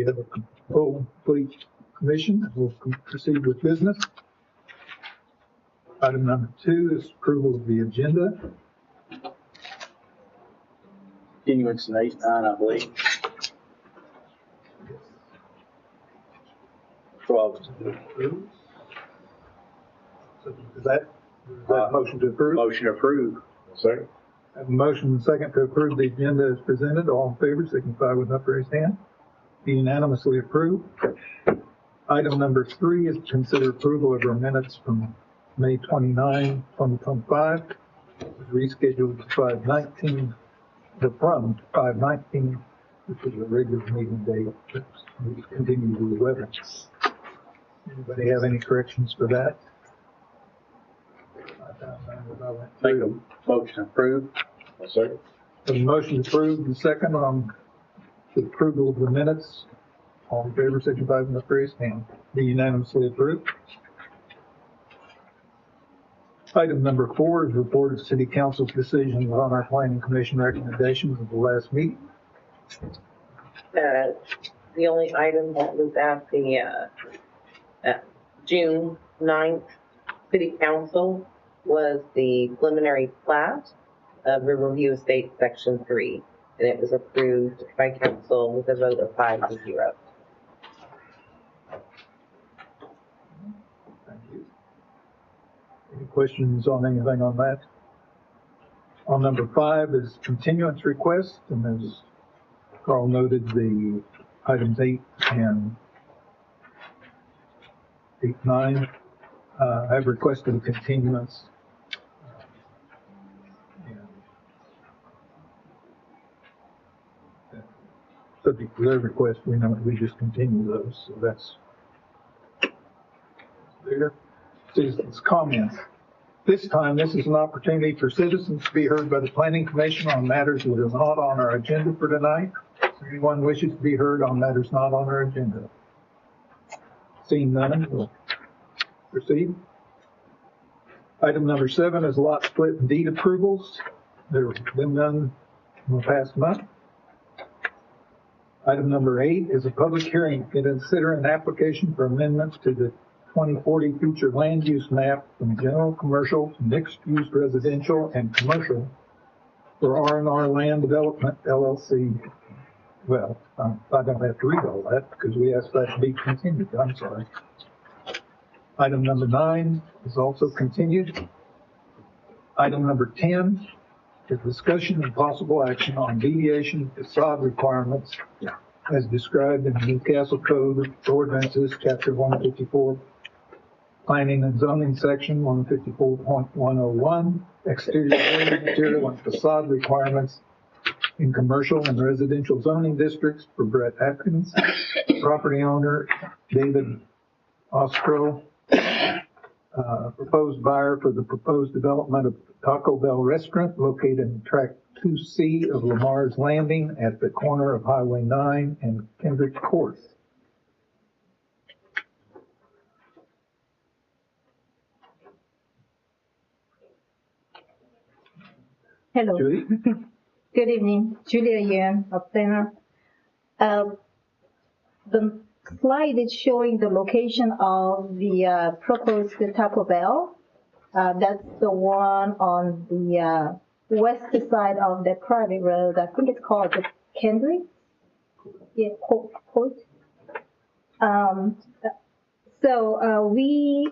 we have a complete commission. We'll proceed with business. Item number 2 is approval of the agenda. Continuance in 8-9, I believe. 12. So is that motion to approve? Motion approved. Second. I have a motion and second to approve the agenda as presented. All in favor, signify with an upraised hand. Be unanimously approved. Item number 3 is to consider approval of our minutes from May 29, 2025. It was rescheduled to 5/19, from 5/19, which is a regular meeting date. We continue to the 11th. Anybody have any corrections for that? Make a motion approved. Second. The motion approved, the second on the approval of the minutes. All in favor, signify with the raised hand. Be unanimously approved. Item number 4 is report of City Council's decisions on our Planning Commission recommendations of the last meeting. The only item that was at the June 9th City Council was the preliminary plat of Riverview Estate Section 3, and it was approved by council with a vote of 5-0. Thank you. Any questions on anything on that? On number 5 is continuance request, and as Carl noted, the items 8 and 8-9 have requested a continuance. Subject to their request, we just continue those, so that's there. Citizens' comments. This time, this is an opportunity for citizens to be heard by the Planning Commission on matters that are not on our agenda for tonight. If anyone wishes to be heard on matters not on our agenda? Seeing none, we'll proceed. Item number 7 is lot split and deed approvals. There have been none in the past month. Item number 8 is a public hearing to consider an application for amendments to the 2040 future land use map from general commercial to mixed use residential and commercial for R&R Land Development LLC. Well, I don't have to read all that because we asked that to be continued. I'm sorry. Item number 9 is also continued. Item number 10 is discussion and possible action on deviation facade requirements as described in the Newcastle Code Ordinances, Chapter 154, Planning and Zoning Section 154.101, exterior building material and facade requirements in commercial and residential zoning districts for Brett Atkins, property owner David Ostro, proposed buyer for the proposed development of Taco Bell restaurant located in Tract 2C of Lamar's Landing at the corner of Highway 9 and Kendrick Court. Hello. Judy? Good evening. Julia Yuan of Planner. The slide is showing the location of the proposed Taco Bell. That's the one on the west side of the private road. I think it's called the Kendrick. Yeah, Court. So we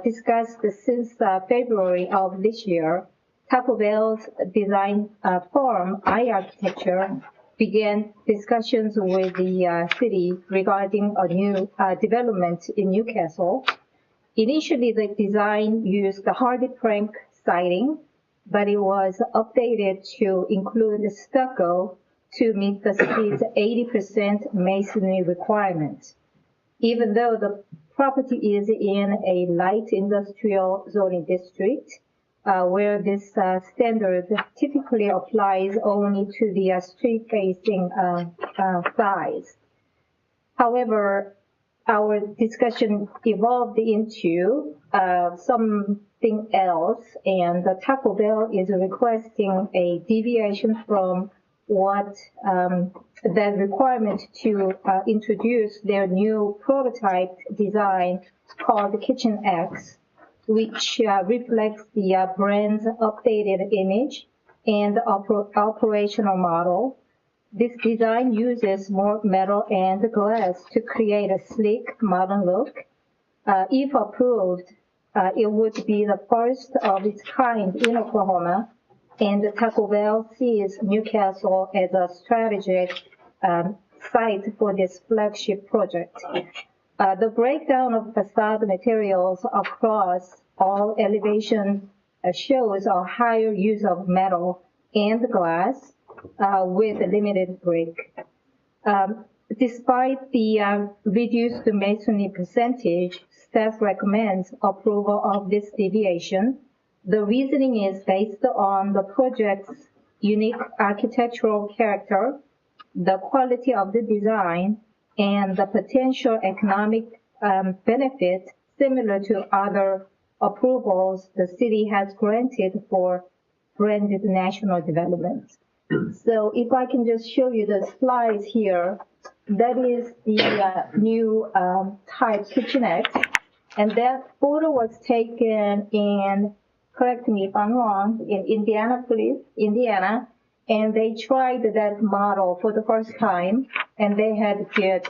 discussed since February of this year, Taco Bell's design firm, iArchitecture, began discussions with the city regarding a new development in Newcastle. Initially, the design used the hardy plank siding, but it was updated to include stucco to meet the city's 80% masonry requirement. Even though the property is in a light industrial zoning district, where this standard typically applies only to the street-facing sides. However, our discussion evolved into something else, and the Taco Bell is requesting a deviation from what the requirement to introduce their new prototype design called Kitchen X, which reflects the brand's updated image and operational model. This design uses more metal and glass to create a sleek, modern look. If approved, it would be the first of its kind in Oklahoma, and Taco Bell sees Newcastle as a strategic site for this flagship project. The breakdown of facade materials across all elevation shows a higher use of metal and glass with limited brick. Despite the reduced masonry percentage, staff recommends approval of this deviation. The reasoning is based on the project's unique architectural character, the quality of the design, and the potential economic benefit similar to other approvals the city has granted for branded national development. So if I can just show you the slides here, that is the new type Kitchen X, and that photo was taken in, correct me if I'm wrong, in Indianapolis, Indiana, and they tried that model for the first time, and they had good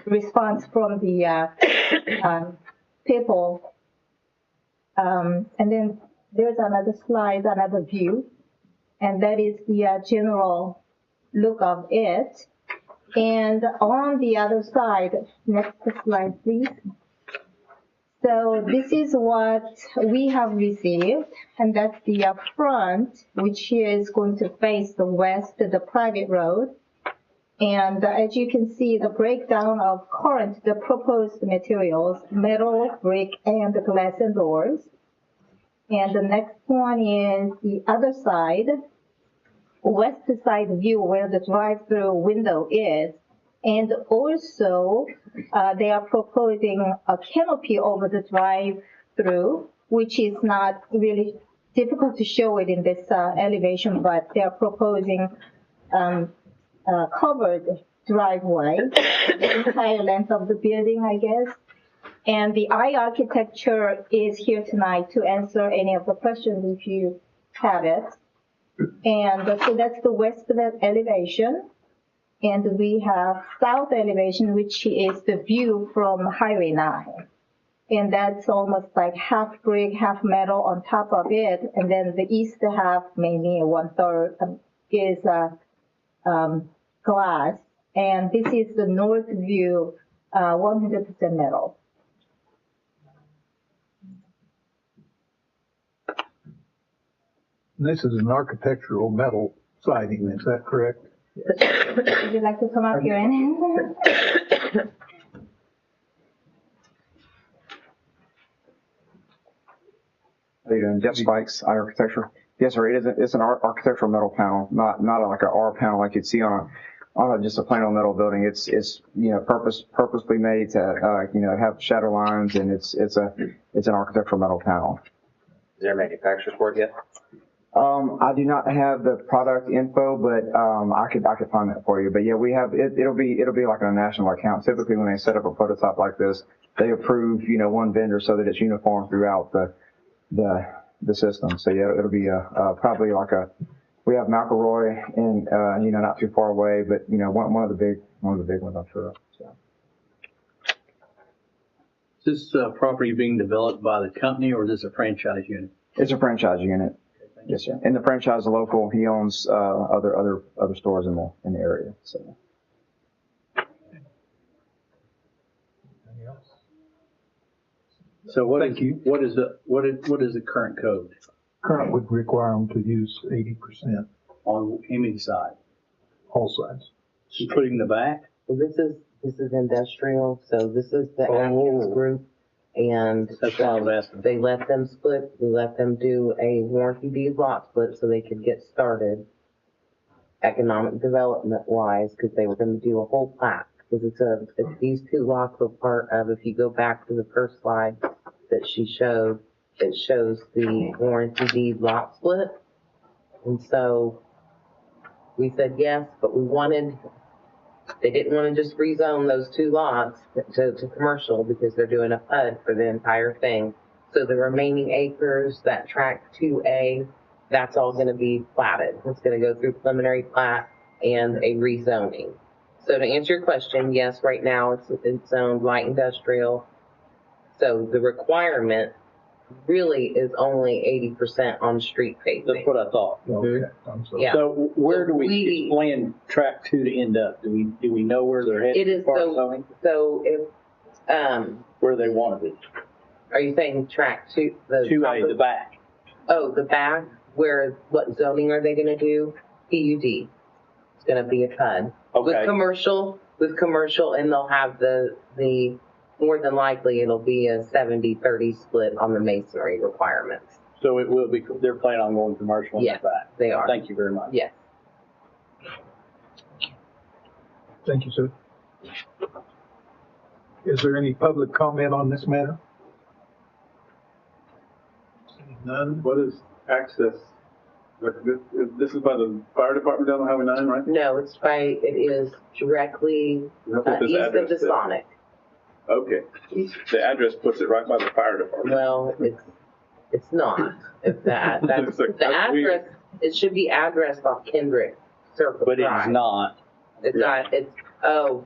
response from the people. And then there's another slide, another view, and that is the general look of it. And on the other side, next slide, please. So this is what we have received, and that's the front, which is going to face the west, the private road. And as you can see, the breakdown of current, the proposed materials, metal, brick, and glass and doors. And the next one is the other side, west side view where the drive-through window is. And also, they are proposing a canopy over the drive-through, which is not really difficult to show it in this elevation, but they are proposing covered driveway, the entire length of the building, I guess. And the I architecture is here tonight to answer any of the questions if you have it. And so that's the west elevation. And we have south elevation, which is the view from Highway 9. And that's almost like half brick, half metal on top of it. And then the east half, maybe 1/3, is glass. And this is the north view, 100% metal. This is an architectural metal siding, is that correct? Would you like to come up here and answer? How you doing? Jeff Spikes, iArchitecture. Yes, sir. It's an architectural metal panel, not like an R panel like you'd see on just a plain old metal building. It's purposely made to have shadow lines, and it's an architectural metal panel. Is there a manufacturer's for it yet? I do not have the product info, but I could find that for you. But yeah, we have it. It'll be like a national account. Typically, when they set up a prototype like this, they approve one vendor so that it's uniform throughout the system. So yeah, it'll be probably like we have McElroy and not too far away, but one of the big ones, I'm sure. So. Is this property being developed by the company, or is this a franchise unit? It's a franchise unit. Yes, sir. And the franchise is local. He owns other stores in the area. So. So what Thank you. what is the current code Current would require them to use 80% on any side? all sides. Including the back? Well, this is industrial, so this is the Atkins group, and That's what I was asking. they let them split. We let them do a warranty deed lot split so they could get started economic development wise, because they were going to do a whole plat. Because these two lots were part of. If you go back to the first slide that she showed, it shows the warranty deed lot split, and so We said yes, but they didn't want to just rezone those 2 lots to commercial because they're doing a PUD for the entire thing. So the remaining acres, that tract 2A, that's all going to be platted. It's going to go through preliminary plat and a rezoning. So to answer your question, yes, right now it's zoned light industrial. So the requirement really is only 80% on street That's paving. what I thought. Okay, I'm sorry. Yeah. So where do We- we plan track 2 to end up? Do we know where they're headed? It is as far as so, zoning? so if, Where they want to be? are you saying track 2? The 2A, top the of- back. Oh, the back, what zoning are they gonna do? PUD. It's gonna be a PUD. Okay. With commercial, and they'll have the, more than likely, it'll be a 70-30 split on the masonry requirements. So it will be, they're planning on going commercial in the Yes, back. they are. Thank you very much. Yes. Thank you, sir. Is there any public comment on this matter? Seeing none. What is access? This is by the fire department down on Highway 9, right? No, it is directly That's what this east of address the says. Sonic. Okay. The address puts it right by the fire department. Well, it's not. It's that. That's, It's like- the that's weird. address, it should be addressed off Kendrick Circle But Drive. it's not. It's Yeah. not,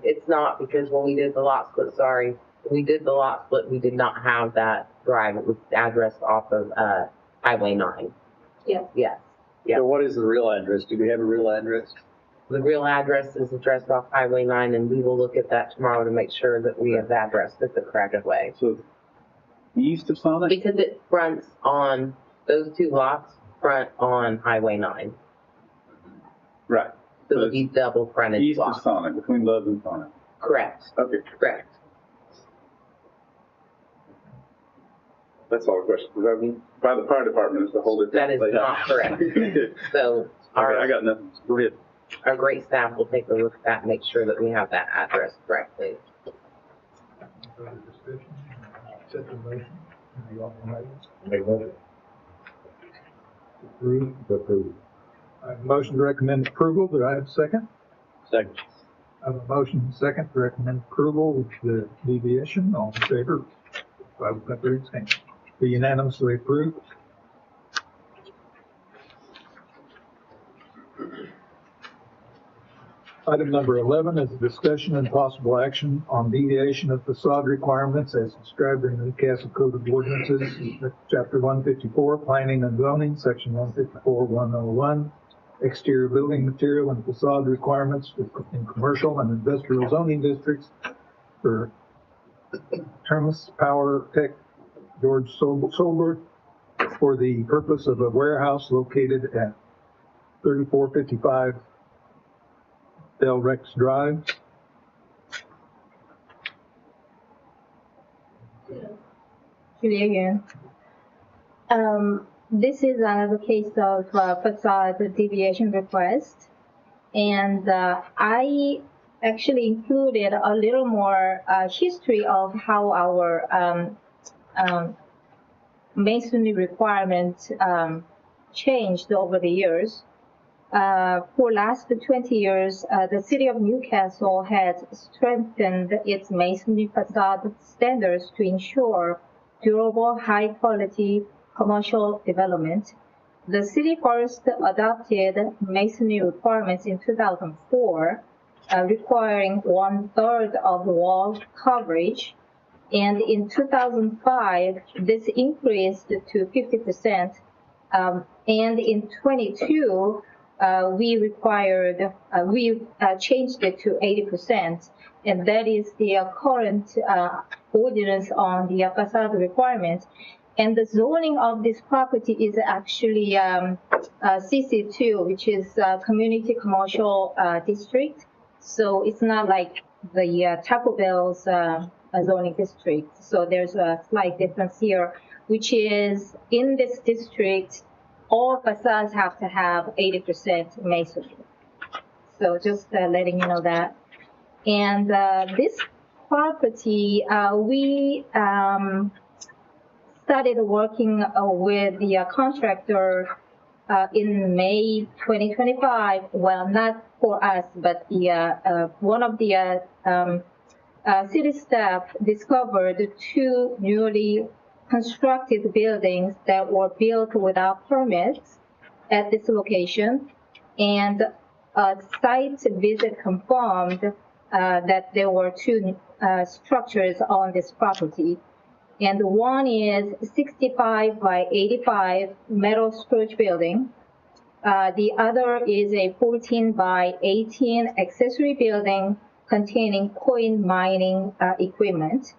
it's not because when we did the lot split, we did not have that drive. It was addressed off of, Highway 9. Yes. Yes. Yeah. So what is the real address? Do we have a real address? The real address is addressed off Highway 9, and we will look at that tomorrow to make sure that we have addressed it the correct way. So east of Sonic? Because it fronts on, those 2 lots front on Highway 9. Right. So it'll be double frontage East of lots. Sonic, between Love and Sonic. Correct, Okay, correct. that's all the question. By the fire department is the whole different. That is layout. not correct. So Okay, I our, got nothing. Go ahead. our great staff will take a look at that and make sure that we have that address correctly. Further discussion? Accept the motion. Any alternatives? Make motion. Approved. I have a motion to recommend approval. Do I have a second? Second. I have a motion and a second to recommend approval with the deviation. All in favor? Vote by their hand. Be unanimously approved. Item number 11 is a discussion and possible action on deviation of facade requirements as described in the Newcastle Code of Ordinances, Chapter 154, Planning and Zoning, Section 154-101, exterior building material and facade requirements in commercial and industrial zoning districts for Termas Power Tech George Solberg for the purpose of a warehouse located at 3455 Del Rex Drive. Julia again. This is another case of facade deviation request. And I actually included a little more history of how our masonry requirements changed over the years. For last 20 years, the city of Newcastle has strengthened its masonry facade standards to ensure durable, high-quality commercial development. The city first adopted masonry requirements in 2004, requiring 1/3 of wall coverage. And in 2005, this increased to 50%. And in 22, we changed it to 80%, and that is the current ordinance on the facade requirement. And the zoning of this property is actually CC2, which is Community Commercial District. So it's not like the Taco Bell's zoning district. So there's a slight difference here, which is in this district, all facades have to have 80% masonry. So just letting you know that. And this property, we started working with the contractor in May 2025, well, not for us, but one of the city staff discovered two newly constructed buildings that were built without permits at this location, and a site visit confirmed that there were two structures on this property. And one is 65 by 85 metal storage building. The other is a 14 by 18 accessory building containing coin mining equipment.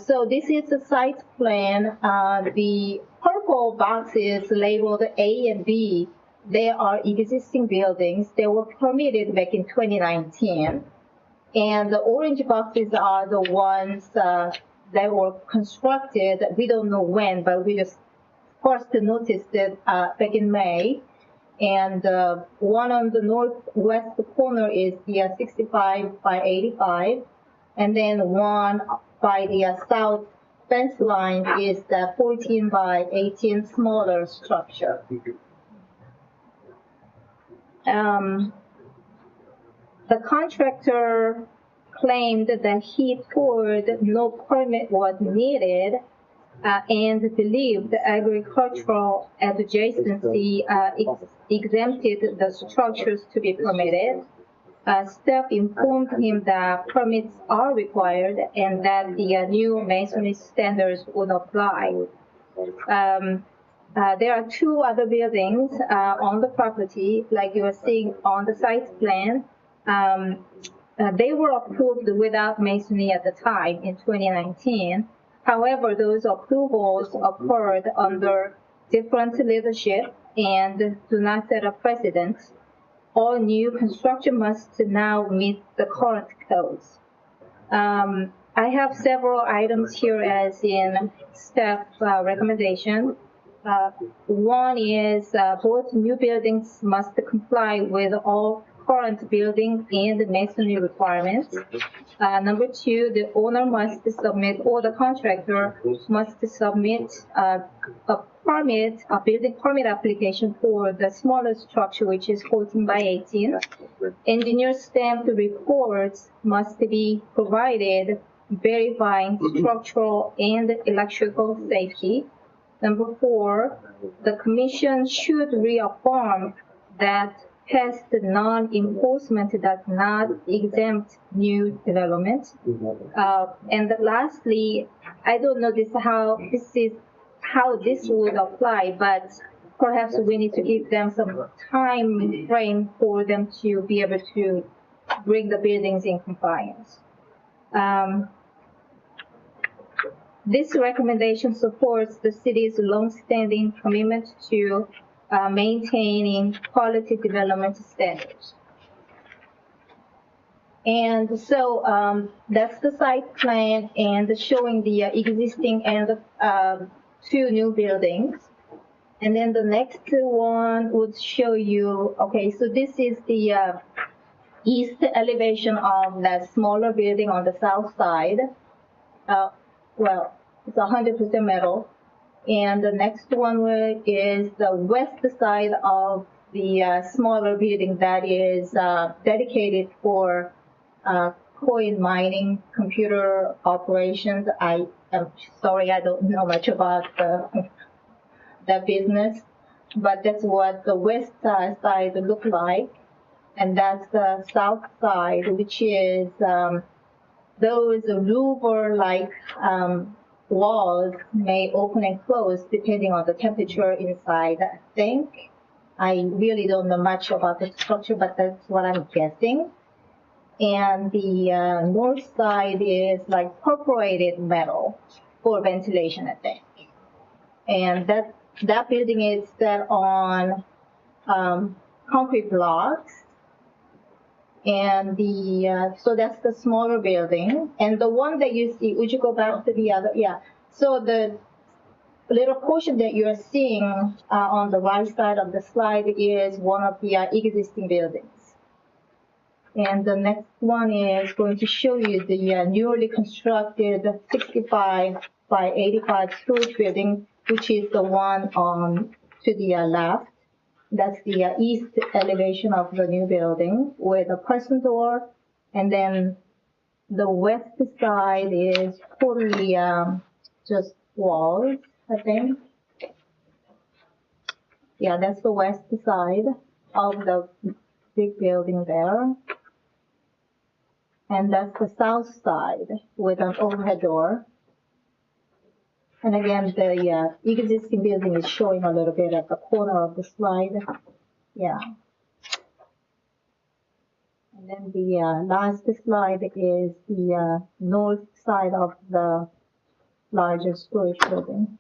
So this is the site plan. The purple boxes labeled A and B, they are existing buildings. They were permitted back in 2019. And the orange boxes are the ones that were constructed. We don't know when, but we just first noticed it back in May. And one on the northwest corner is the 65 by 85. And then one by the south fence line is the 14 by 18 smaller structure. The contractor claimed that he toured no permit was needed and believed agricultural adjacency exempted the structures to be permitted. Staff informed him that permits are required and that the new masonry standards would apply. There are two other buildings on the property, like you are seeing on the site plan. They were approved without masonry at the time in 2019. However, those approvals occurred under different leadership and do not set a precedent. All new construction must now meet the current codes. I have several items here as in staff recommendation. One is both new buildings must comply with all current building and masonry requirements. Number two, the owner must submit, or the contractor must submit a building permit application for the smaller structure, which is 14 by 18. Engineer stamped reports must be provided verifying structural and electrical safety. Number four, the commission should reaffirm that past non-enforcement does not exempt new development. And lastly, I don't know how this would apply, but perhaps we need to give them some time frame for them to be able to bring the buildings in compliance. This recommendation supports the city's longstanding commitment to maintaining quality development standards. And so that's the site plan and showing the existing and two new buildings. And then the next one would show you, okay, so this is the east elevation of that smaller building on the south side. Well, it's 100% metal. And the next one is the west side of the smaller building that is dedicated for coin mining, computer operations. I am sorry, I don't know much about that business, but that's what the west side looks like. And that's the south side, which is those louver-like walls may open and close depending on the temperature inside. I think I really don't know much about the structure, but that's what I'm guessing. And the north side is like perforated metal for ventilation, I think. And that building is set on concrete blocks. And so that's the smaller building. And the one that you see, would you go back to the other? Yeah. So the little portion that you're seeing on the right side of the slide is one of the existing buildings. And the next one is going to show you the newly constructed 65 by 85 storage building, which is the one on to the left. That's the east elevation of the new building with a person door, and then the west side is totally just walls, I think. Yeah, that's the west side of the big building there. And that's the south side with an overhead door. And again, the existing building is showing a little bit at the corner of the slide. Yeah. And then the last slide is the north side of the larger storage building.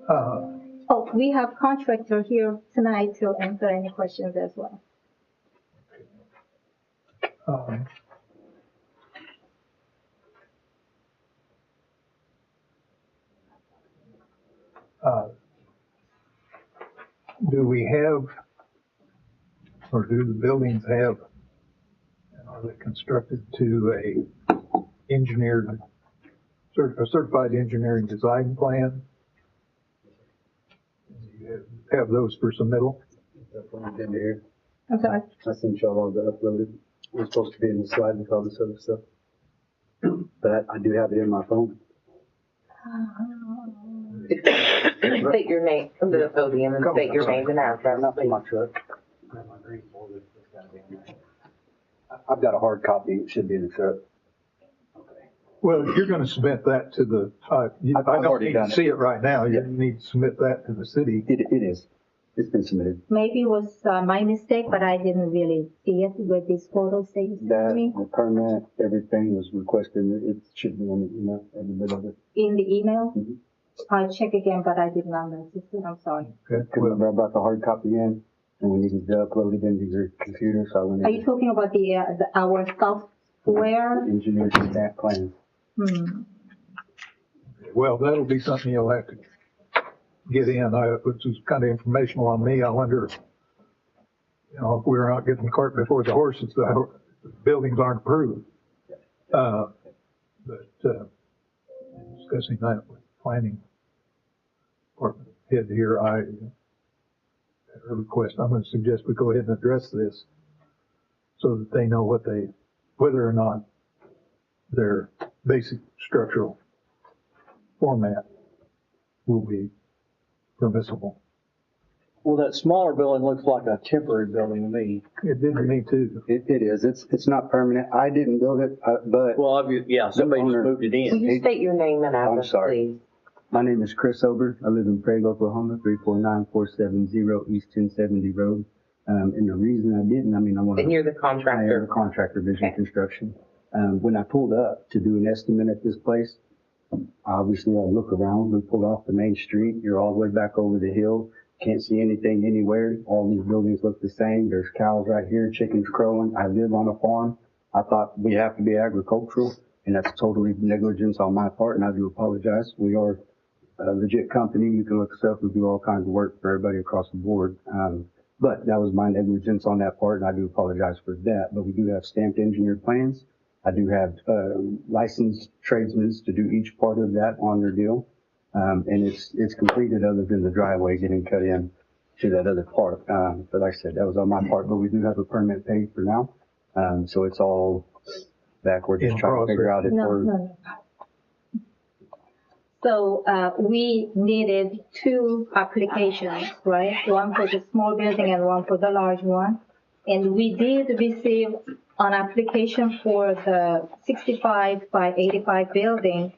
Oh, we have contractor here tonight to answer any questions as well. Um, Do we have, or do the buildings have, are they constructed to a engineered, a certified engineering design plan? Do you have those for submittal? That's what I've been here. I'm sorry. I sent y'all all the uploaded. It was supposed to be in the slide with all this other stuff. But I do have it in my phone. State your name, come to the podium and state your name and address. Not in my truck. I've got a hard copy. It should be in the truck. Well, if you're gonna submit that to the, I don't already need done to it. see it right now, you Yeah. need to submit that to the city. It is. It's been submitted. Maybe it was my mistake, but I didn't really see it with these photos they sent That, me the permit, everything was requested. It should be on the email, every bit of it. in the email. Mhm. I'll check again, but I did not notice it. I'm sorry. Okay, Remember I brought the hard copy in and we needed to upload it into your computer, so I went Are you in. talking about our software? Engineered stamp plans. well, that'll be something you'll have to get in, which is kind of informational on me. I wonder, you know, if we're not getting the cart before the horse, if the buildings aren't approved. Discussing that with planning department head here, I, at her request, I'm gonna suggest we go ahead and address this so that they know whether or not their basic structural format will be permissible. Well, that smaller building looks like a temporary building to me. It did to me too. It is. It's not permanent. I didn't build it, but Well, yeah, somebody just owner- moved it Will in. you state your name and I'm address, sorry. please? my name is Chris Ober. I live in Prague, Oklahoma, 349470 East 1070 Road. And the reason I didn't, I want And to. you're the I am a contractor. contractor, Vision Okay. Construction. When I pulled up to do an estimate at this place, obviously I look around. We pulled off the main street. You're all the way back over the hill. Can't see anything anywhere. All these buildings look the same. There's cows right here, chickens crowing. I live on a farm. I thought we have to be agricultural, and that's totally negligence on my part, and I do apologize. We are a legit company. You can look us up. We do all kinds of work for everybody across the board. But that was my negligence on that part, and I do apologize for that. But we do have stamped engineered plans. I do have licensed tradesmen to do each part of that on their deal. And it's completed other than the driveway getting cut in to that other part. But like I said, that was on my part, but we do have a permit paid for now. So it's all back. We're just In trying to figure out if No, we're, no. So we needed two applications, right? One for the small building and one for the large one. And we did receive an application for the 65 by 85 building,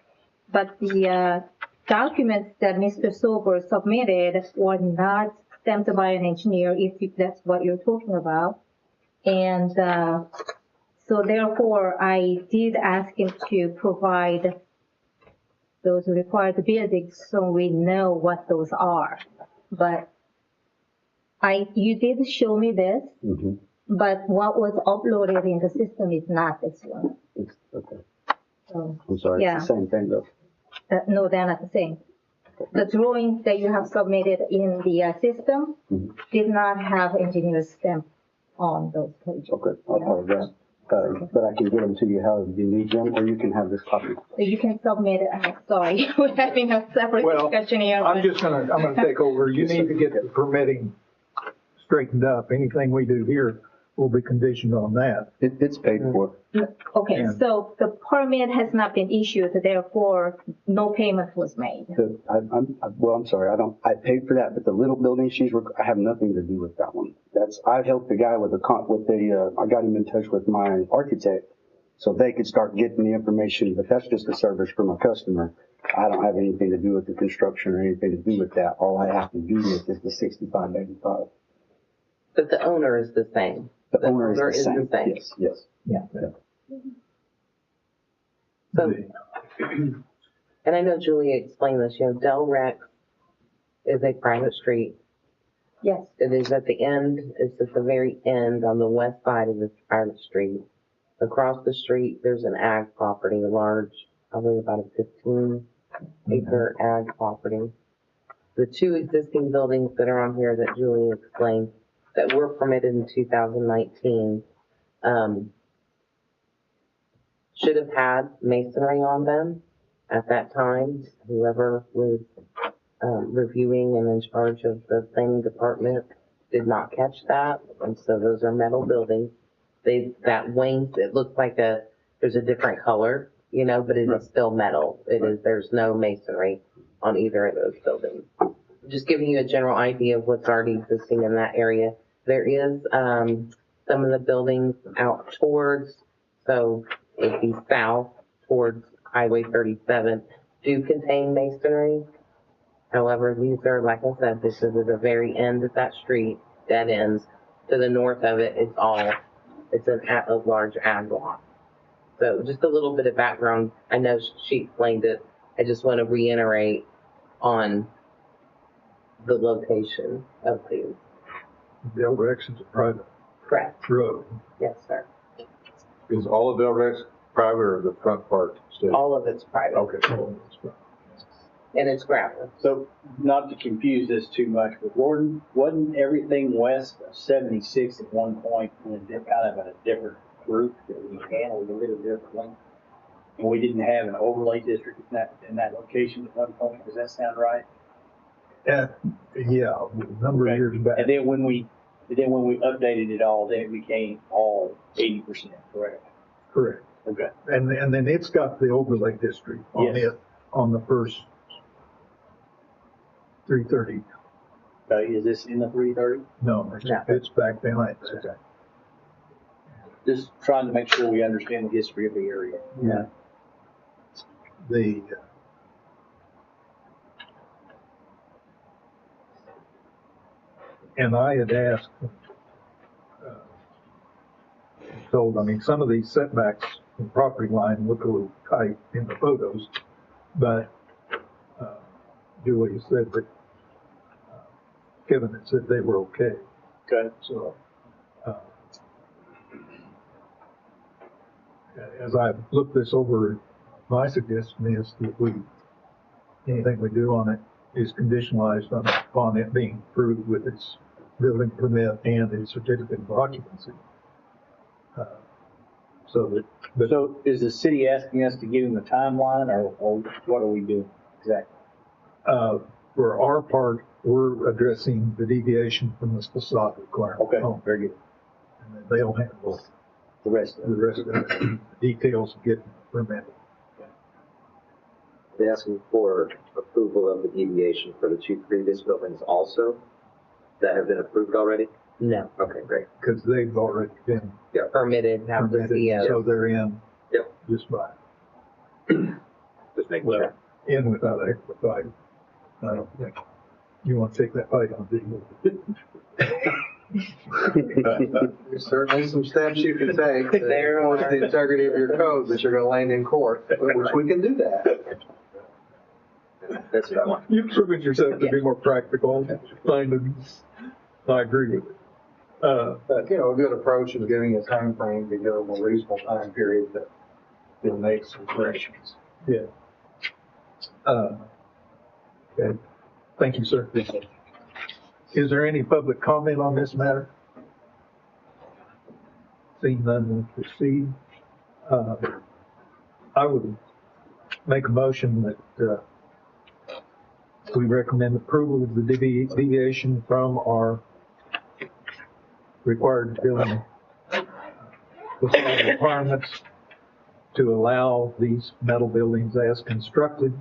but the documents that Mr. Sober submitted were not stamped by an engineer, if that's what you're talking about. And so therefore, I did ask him to provide those required buildings so we know what those are. But you did show me this, Mhm. but what was uploaded in the system is not this one. It's, okay. So, I'm sorry. Yeah. It's the same thing though. no, they're not the same. The drawings that you have submitted in the system Mhm. did not have engineer's stamp on those pages. Okay. I apologize. but I can get them to you however you need them, or you can have this copy. You can submit it. Sorry, we're having a separate Well, discussion here. I'm gonna take over. You need to get the permitting straightened up. Anything we do here will be conditioned on that. It's paid for. Okay, And- so the permit has not been issued, therefore no payment was made. I'm sorry, I paid for that, but the little building I have nothing to do with that one. I helped the guy I got him in touch with my architect so they could start getting the information, but that's just a service for my customer. I don't have anything to do with the construction or anything to do with that. All I have to do with is the 6585. But the owner is the same. The owner is the same. same. Yes. Yeah. So, and I know Julia explained this, Del Rex is a private street. Yes, It is at the end, it's at the very end on the west side of this private street. Across the street, there's an ag property, a large, probably about a 15-acre ag property. The two existing buildings that are on here that Julia explained that were permitted in 2019, should have had masonry on them at that time. Whoever was reviewing and in charge of the planning department did not catch that, and so those are metal buildings. That wings, it looks like there's a different color, but it is still metal. There's no masonry on either of those buildings. Just giving you a general idea of what's already existing in that area. There is some of the buildings out towards, so it'd be south towards Highway 37, do contain masonry. However, these are, like I said, this is at the very end of that street, dead ends. To the north of it, it's a large ag lot. So just a little bit of background. I know she explained it. I just want to reiterate on the location of these. Del Rex is a private Correct. road. Yes, sir. Is all of Del Rex private or the front part state? All of it's private. Okay. And it's gravel. So, not to confuse this too much, but Gordon, wasn't everything west of 76 at one point kind of a different group that we handled a little differently? And we didn't have an overlay district in that location at one point, does that sound right? Yeah, a number of years back. And then when we updated it all, then it became all 80%, correct? Correct. Okay. And then it's got the overlay district on Yes. it, on the first 330. Is this in the 330? No, it's back behind that. Okay. Just trying to make sure we understand the history of the area. Yeah. And I had asked, some of these setbacks from property line look a little tight in the photos, but Julie said that Kevin had said they were okay. Okay. So, as I looked this over, my suggestion is that anything we do on it is conditionalized upon it being approved with its building permit and its certificate of occupancy. So is the city asking us to give them a timeline, or what are we doing exactly? for our part, we're addressing the deviation from the facade requirement. Okay, very good. And then they'll handle The rest the of it. rest of the details of getting permitted. They're asking for approval of the deviation for the two previous buildings also that have been approved already? No, Okay, great. Because they've already been permitted, have the permitted, so CO. they're in Yep. just by, Just making well, sure. in without extra fight. I don't think you want to take that fight on, do you? There's certainly some steps you can take to There enforce are. the integrity of your code that you're gonna land in court, which we can do that. That's what I want. You've proven yourself to be more practical, finding, I agree with it. But, a good approach is giving a time frame to give them a reasonable time period to make some corrections. Yeah. Okay, thank you, sir. Is there any public comment on this matter? Seeing none, we'll proceed. I would make a motion that we recommend approval of the deviation from our required building requirements to allow these metal buildings as constructed.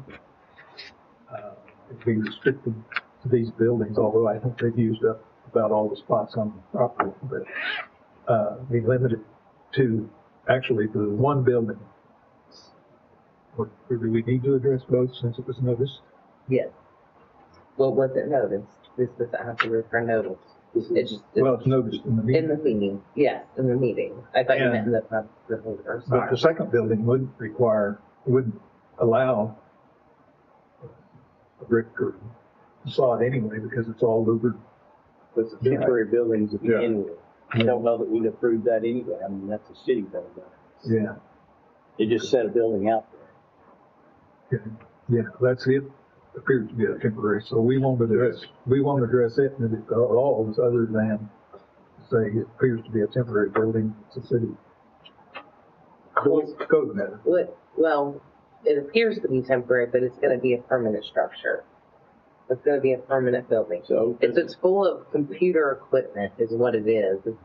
It'd be restricted to these buildings, although I think they've used up about all the spots on the property, but be limited to actually the one building. Or do we need to address both since it was noticed? Yes. Well, was it noticed? This doesn't have to refer notice. It's just, Well, it's noticed in the in the meeting, meeting, yes, in the meeting. I thought you Yeah. meant in the or but sorry. the second building wouldn't allow a brick or facade anyway because it's all louvered. It's a temporary buildings at the Yeah. end. I don't know that we'd approve that anyway. I mean, that's a city building. Yeah, They just set a building out there. yeah, that's it. Appears to be a temporary, so we won't address it at all other than say it appears to be a temporary building. It's a city code matter. Well, it appears to be temporary, but it's gonna be a permanent structure. It's gonna be a permanent building. So It's full of computer equipment is what it is. It's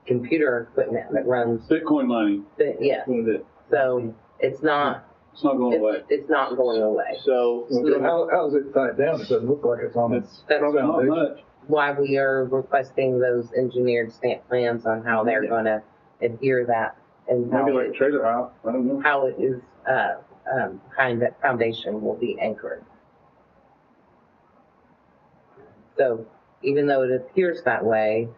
computer equipment that runs, Bitcoin mining, yeah, what it is. so it's not, It's not going away. it's not going away. So, How's it tied down? It doesn't look like it's on its That's Not foundation. much. why we are requesting those engineered stamp plans on how they're gonna adhere that and Maybe like a trailer house, I don't know. how it is, kind of foundation will be anchored. So even though it appears that way,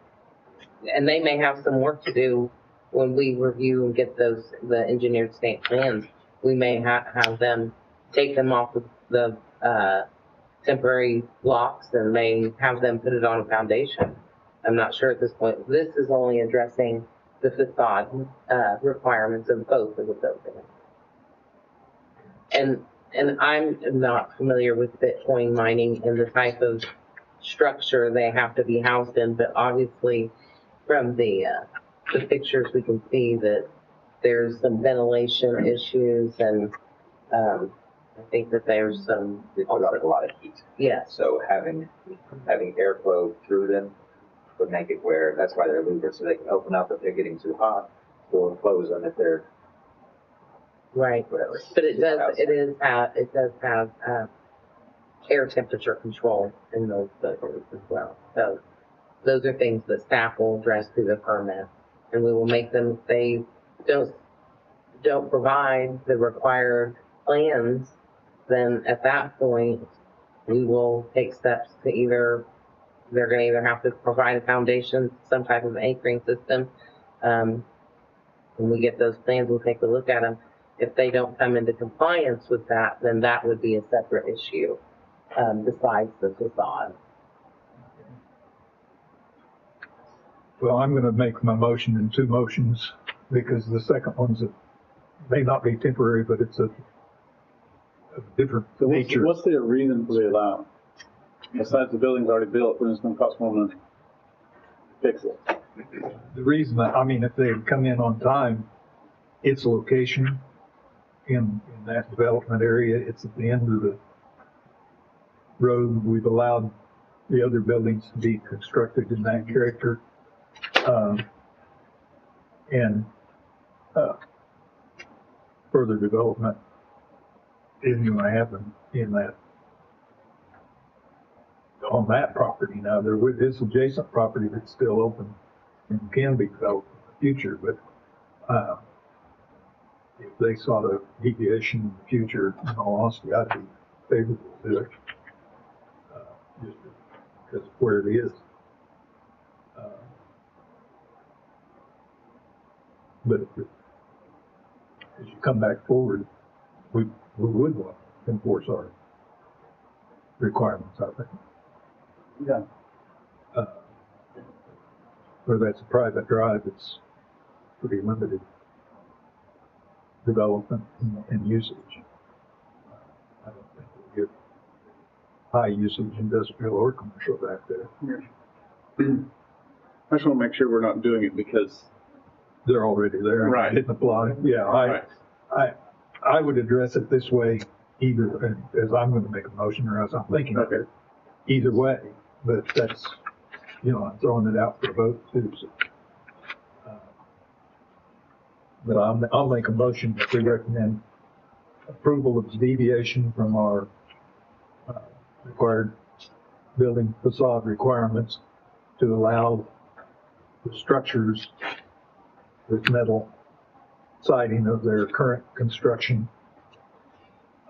and they may have some work to do when we review and get the engineered stamp plans, we may have them take them off of the, temporary blocks and may have them put it on a foundation. I'm not sure at this point. This is only addressing the facade, requirements of both of the buildings. And I'm not familiar with Bitcoin mining and the type of structure they have to be housed in, but obviously from the pictures, we can see that there's some ventilation issues and, I think that there's some, They put out a lot of heat. yes, So having airflow through them would make it where, that's why they're louvered, so they can open up if they're getting too hot, or close them if they're right. whatever. But it does have air temperature control in those buildings as well. So those are things that staff will address through the permit. And we will make them, if they don't provide the required plans, then at that point, we will take steps to they're gonna either have to provide a foundation, some type of anchoring system. When we get those plans, we'll take a look at them. If they don't come into compliance with that, then that would be a separate issue, besides the facade. Well, I'm gonna make my motion in two motions because the second one's may not be temporary, but it's a different So nature. what's the reason for the allowance? Besides the building's already built, and it's gonna cost more money to fix it. The reason that, I mean, if they had come in on time, its location in that development area, it's at the end of the road. We've allowed the other buildings to be constructed in that character. And further development isn't going to happen in that, on that property. Now, there is adjacent property that's still open and can be developed in the future, but if they saw the deviation in the future, in all honesty, I'd be favorable to it, just because of where it is. But as you come back forward, we would want to enforce our requirements, I think. Yeah. Where that's a private drive, it's pretty limited development and usage. I don't think we'll get high usage industrial or commercial back there. I just wanna make sure we're not doing it because they're already there. Right. Didn't apply. Yeah, I would address it this way, either as I'm going to make a motion or as I'm thinking of it. Either way, but that's, I'm throwing it out for a vote too. So. But I'll make a motion that we recommend approval of the deviation from our required building facade requirements to allow the structures with metal siding of their current construction.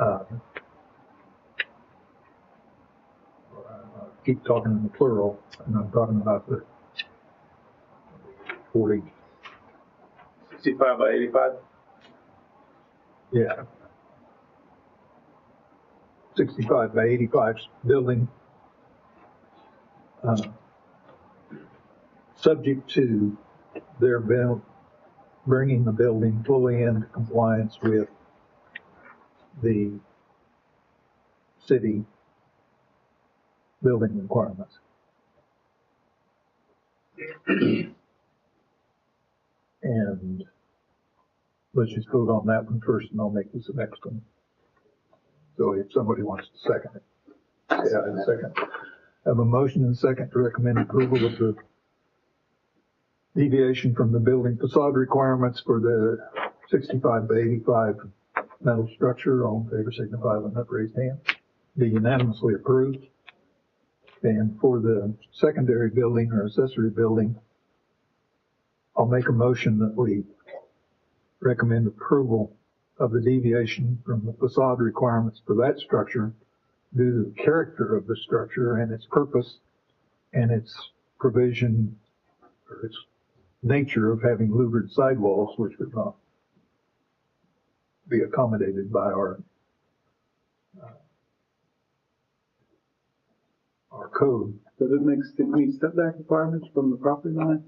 I keep talking in the plural, and I'm talking about the 40. 65 by 85? Yeah. 65 by 85 building, subject to their bringing the building fully into compliance with the city building requirements. And let's just vote on that one first, and I'll make this the next one. So if somebody wants to second it. Yeah, in a second. I have a motion and a second to recommend approval of the deviation from the building facade requirements for the 65 by 85 metal structure. All in favor signify with an upraised hand. Be unanimously approved. And for the secondary building or accessory building, I'll make a motion that we recommend approval of the deviation from the facade requirements for that structure due to the character of the structure and its purpose and its provision or its nature of having louvered sidewalls, which would not be accommodated by our code. Does it meet step back requirements from the property line?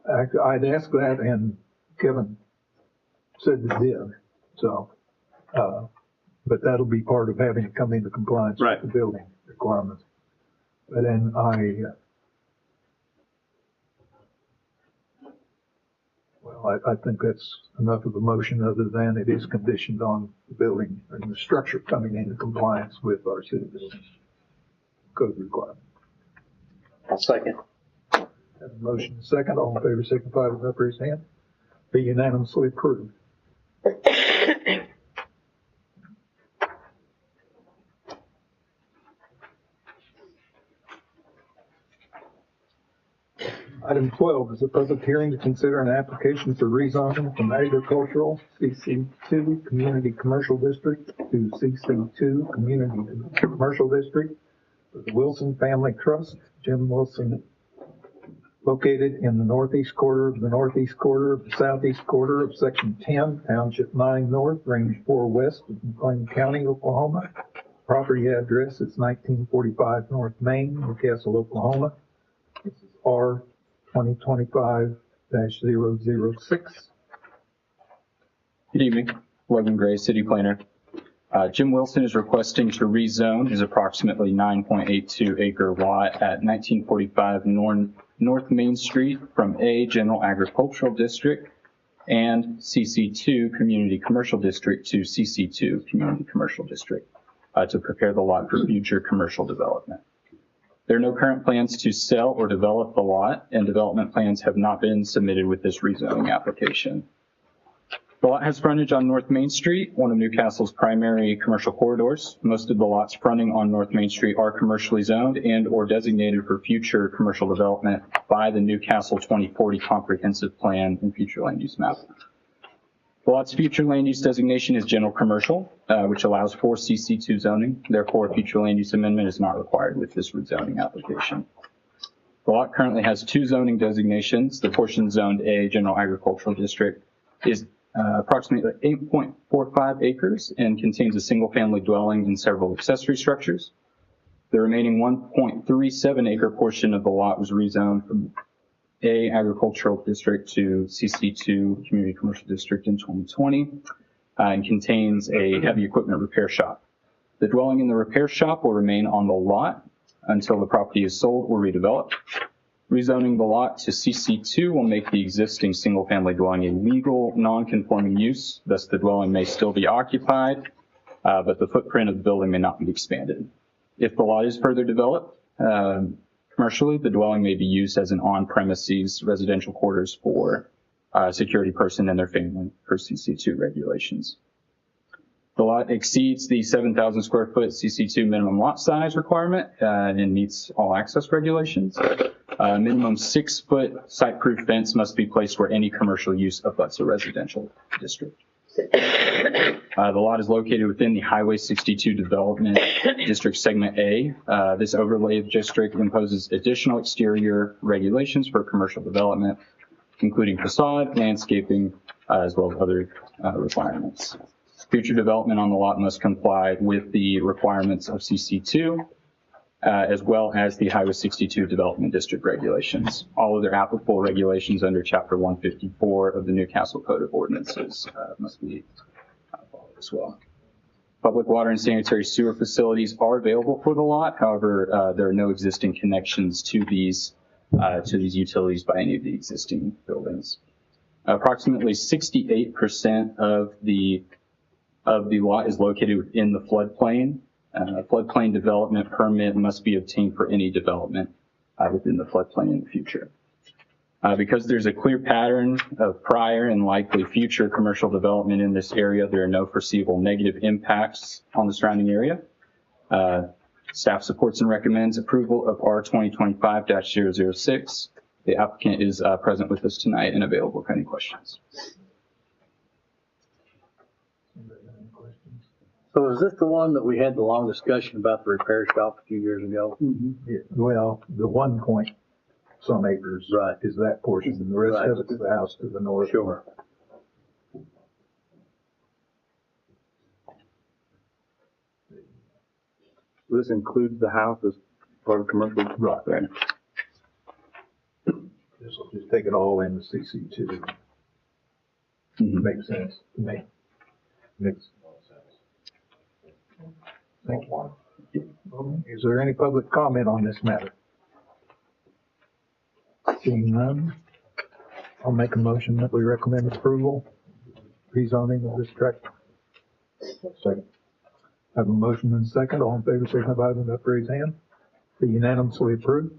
I'd asked that, and Kevin said it did. So, but that'll be part of having it come into compliance Right. with the building requirements. But then I think that's enough of a motion, other than it is conditioned on the building and the structure coming into compliance with our city building code requirement. I'll second. Have a motion second. All in favor signify with upraised hand. Be unanimously approved. Item 12 is a public hearing to consider an application for rezoning from agricultural CC2 Community Commercial District to CC2 Community Commercial District for the Wilson Family Trust, Jim Wilson, located in the northeast quarter of the southeast quarter of Section 10, Township 9 North, Range 4 West of McLean County, Oklahoma. Property address is 1945 North Main, Newcastle, Oklahoma. This is R 2025-006. Good evening, Logan Gray, City Planner. Jim Wilson is requesting to rezone his approximately 9.82 acre lot at 1945 North Main Street from A General Agricultural District and CC2 Community Commercial District to CC2 Community Commercial District to prepare the lot for future commercial development. There are no current plans to sell or develop the lot, and development plans have not been submitted with this rezoning application. The lot has frontage on North Main Street, one of Newcastle's primary commercial corridors. Most of the lots fronting on North Main Street are commercially zoned and or designated for future commercial development by the Newcastle 2040 Comprehensive Plan and Future Land Use Map. The lot's future land use designation is general commercial, which allows for CC2 zoning. Therefore, a future land use amendment is not required with this rezoning application. The lot currently has two zoning designations. The portion zoned A, General Agricultural District, is approximately 8.45 acres and contains a single-family dwelling and several accessory structures. The remaining 1.37 acre portion of the lot was rezoned from A Agricultural District to CC2 Community Commercial District in 2020 and contains a heavy equipment repair shop. The dwelling in the repair shop will remain on the lot until the property is sold or redeveloped. Rezoning the lot to CC2 will make the existing single-family dwelling a legal, non-conforming use. Thus, the dwelling may still be occupied, but the footprint of the building may not be expanded. If the lot is further developed commercially, the dwelling may be used as an on-premises residential quarters for a security person and their family per CC2 regulations. The lot exceeds the 7,000 square foot CC2 minimum lot size requirement and meets all access regulations. Minimum 6-foot site-proof fence must be placed where any commercial use abuts a residential district. The lot is located within the Highway 62 Development District Segment A. This overlay district imposes additional exterior regulations for commercial development, including facade, landscaping, as well as other requirements. Future development on the lot must comply with the requirements of CC2, as well as the Highway 62 Development District regulations. All other applicable regulations under Chapter 154 of the Newcastle Code of Ordinances must be followed as well. Public water and sanitary sewer facilities are available for the lot. However, there are no existing connections to these utilities by any of the existing buildings. Approximately 68% of the lot is located within the floodplain. Floodplain development permit must be obtained for any development within the floodplain in the future. Because there's a clear pattern of prior and likely future commercial development in this area, there are no foreseeable negative impacts on the surrounding area. Staff supports and recommends approval of R 2025-006. The applicant is present with us tonight and available for any questions. So is this the one that we had the long discussion about the repair shop a few years ago? Yeah, well, the 1 point some acres Right. is that portion, and the rest Right. of it's the house to the north. Sure. This includes the house as part of commercial? Right. This will just take it all into CC2. Makes sense to me. Makes Thank you. Is there any public comment on this matter? Seeing none, I'll make a motion that we recommend approval, rezoning of this tract. Second. Have a motion and a second. All in favor, signify by the raised hand. Be unanimously approved.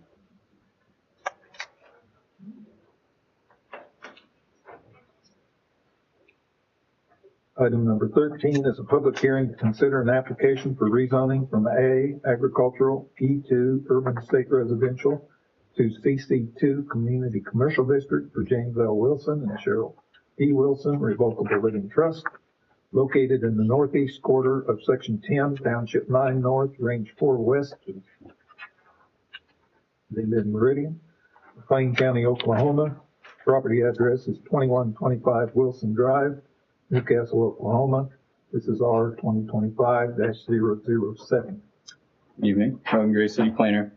Item number 13 is a public hearing to consider an application for rezoning from A, agricultural, E2, urban estate residential, to CC2, community commercial district for James L. Wilson and Cheryl E. Wilson, revocable living trust, located in the northeast quarter of Section 10, Township 9 North, Range 4 West. They live in Meridian, McLean County, Oklahoma. Property address is 2125 Wilson Drive, Newcastle, Oklahoma. This is R 2025-007. Evening, Logan Gray, City Planner.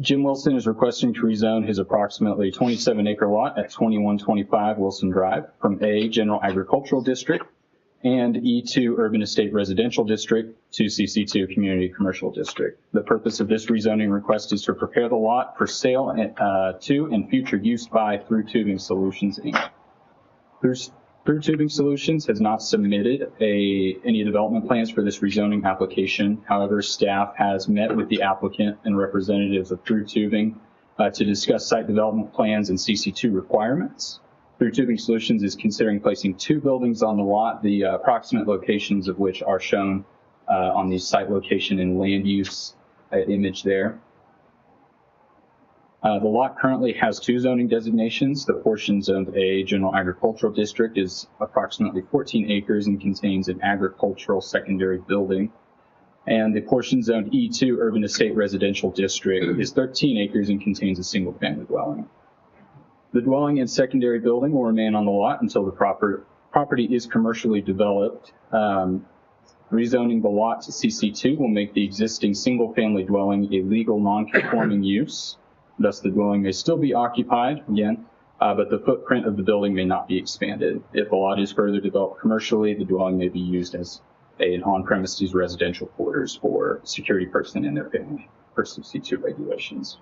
Jim Wilson is requesting to rezone his approximately 27-acre lot at 2125 Wilson Drive from A, General Agricultural District, and E2, Urban Estate Residential District to CC2, Community Commercial District. The purpose of this rezoning request is to prepare the lot for sale to and future use by Through Tubing Solutions, Inc. Through Tubing Solutions has not submitted any development plans for this rezoning application. However, staff has met with the applicant and representatives of Through Tubing to discuss site development plans and CC2 requirements. Through Tubing Solutions is considering placing 2 buildings on the lot, the approximate locations of which are shown on the site location and land use image there. The lot currently has 2 zoning designations. The portion zoned A, General Agricultural District, is approximately 14 acres and contains an agricultural secondary building. And the portion zoned E2, Urban Estate Residential District, is 13 acres and contains a single-family dwelling. The dwelling and secondary building will remain on the lot until the property is commercially developed. Rezoning the lot to CC2 will make the existing single-family dwelling a legal non-conforming use. Thus, the dwelling may still be occupied, again, but the footprint of the building may not be expanded. If the lot is further developed commercially, the dwelling may be used as an on-premises residential quarters for a security person and their family per CC2 regulations.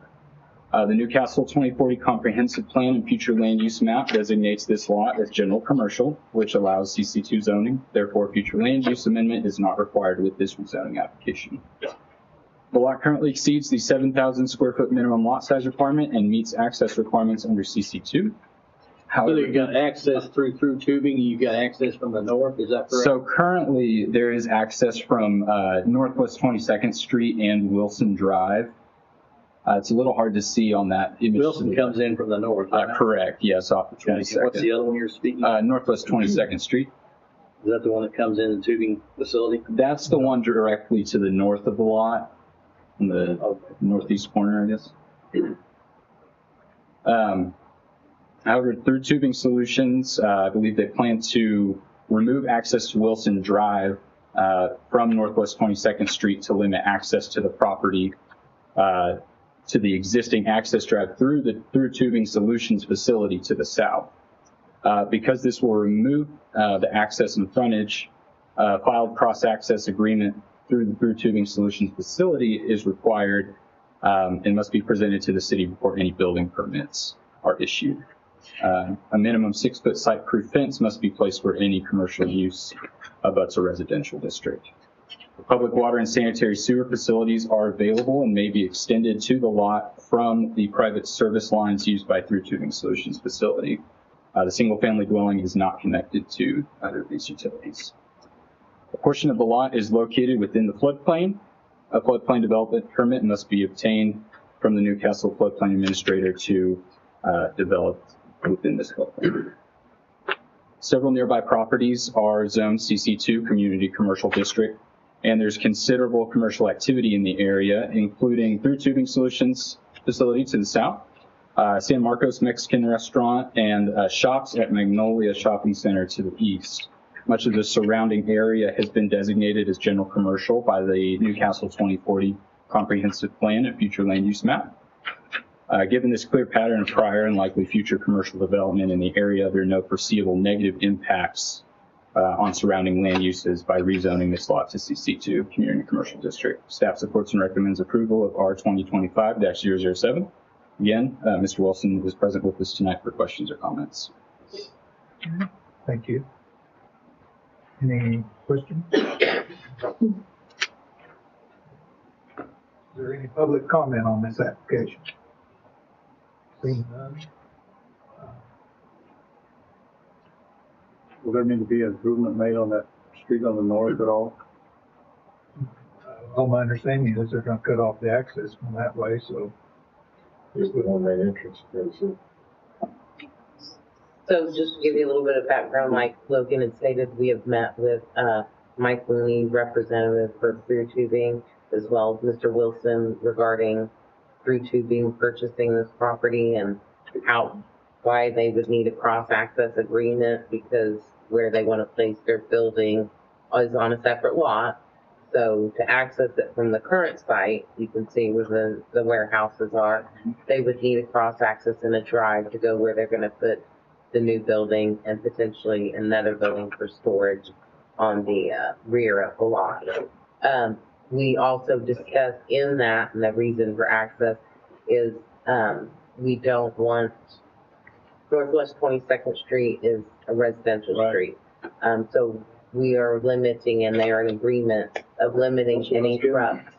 The Newcastle 2040 Comprehensive Plan and Future Land Use Map designates this lot as general commercial, which allows CC2 zoning. Therefore, future land use amendment is not required with this rezoning application. The lot currently exceeds the 7,000 square foot minimum lot size requirement and meets access requirements under CC2. So However, you've got access through tubing, you've got access from the north, is that correct? so currently there is access from Northwest 22nd Street and Wilson Drive. It's a little hard to see on that image. Wilson comes in from the north. Correct, yes, off the 22nd. What's the other one you're speaking? Northwest 22nd Street. Is that the one that comes in the tubing facility? That's the one directly to the north of the lot, in the northeast corner, I guess. However, through Tubing Solutions, I believe they plan to remove access to Wilson Drive from Northwest 22nd Street to limit access to the property to the existing access drive through Tubing Solutions facility to the south. Because this will remove the access and frontage, filed cross-access agreement through the Tubing Solutions facility is required and must be presented to the city before any building permits are issued. A minimum 6-foot site-proof fence must be placed where any commercial use abuts a residential district. Public water and sanitary sewer facilities are available and may be extended to the lot from the private service lines used by Through Tubing Solutions facility. The single-family dwelling is not connected to either of these utilities. A portion of the lot is located within the floodplain. A floodplain development permit must be obtained from the Newcastle Floodplain Administrator to develop within this floodplain. Several nearby properties are zoned CC2, Community Commercial District, and there's considerable commercial activity in the area, including Through Tubing Solutions facility to the south, San Marcos Mexican Restaurant, and shops at Magnolia Shopping Center to the east. Much of the surrounding area has been designated as general commercial by the Newcastle 2040 Comprehensive Plan and Future Land Use Map. Given this clear pattern of prior and likely future commercial development in the area, there are no foreseeable negative impacts on surrounding land uses by rezoning this lot to CC2, Community Commercial District. Staff supports and recommends approval of R 2025-007. Again, Mr. Wilson is present with us tonight for questions or comments. Thank you. Any questions? Is there any public comment on this application? Seeing none. Will there need to be an improvement made on that street on the north at all? All my understanding is they're going to cut off the access from that way, so. Just the one main entrance, that's it. So just to give you a little bit of background, like Logan had stated, we have met with Mike Looney, representative for Through Tubing, as well as Mr. Wilson regarding Through Tubing purchasing this property and why they would need a cross-access agreement, because where they want to place their building is on a separate lot. So to access it from the current site, you can see where the warehouses are, they would need a cross-access and a drive to go where they're going to put the new building and potentially another building for storage on the rear of the lot. We also discussed in that, and the reason for access is we don't want, Northwest 22nd Street is a residential street. So we are limiting, and they are in agreement of limiting any trucks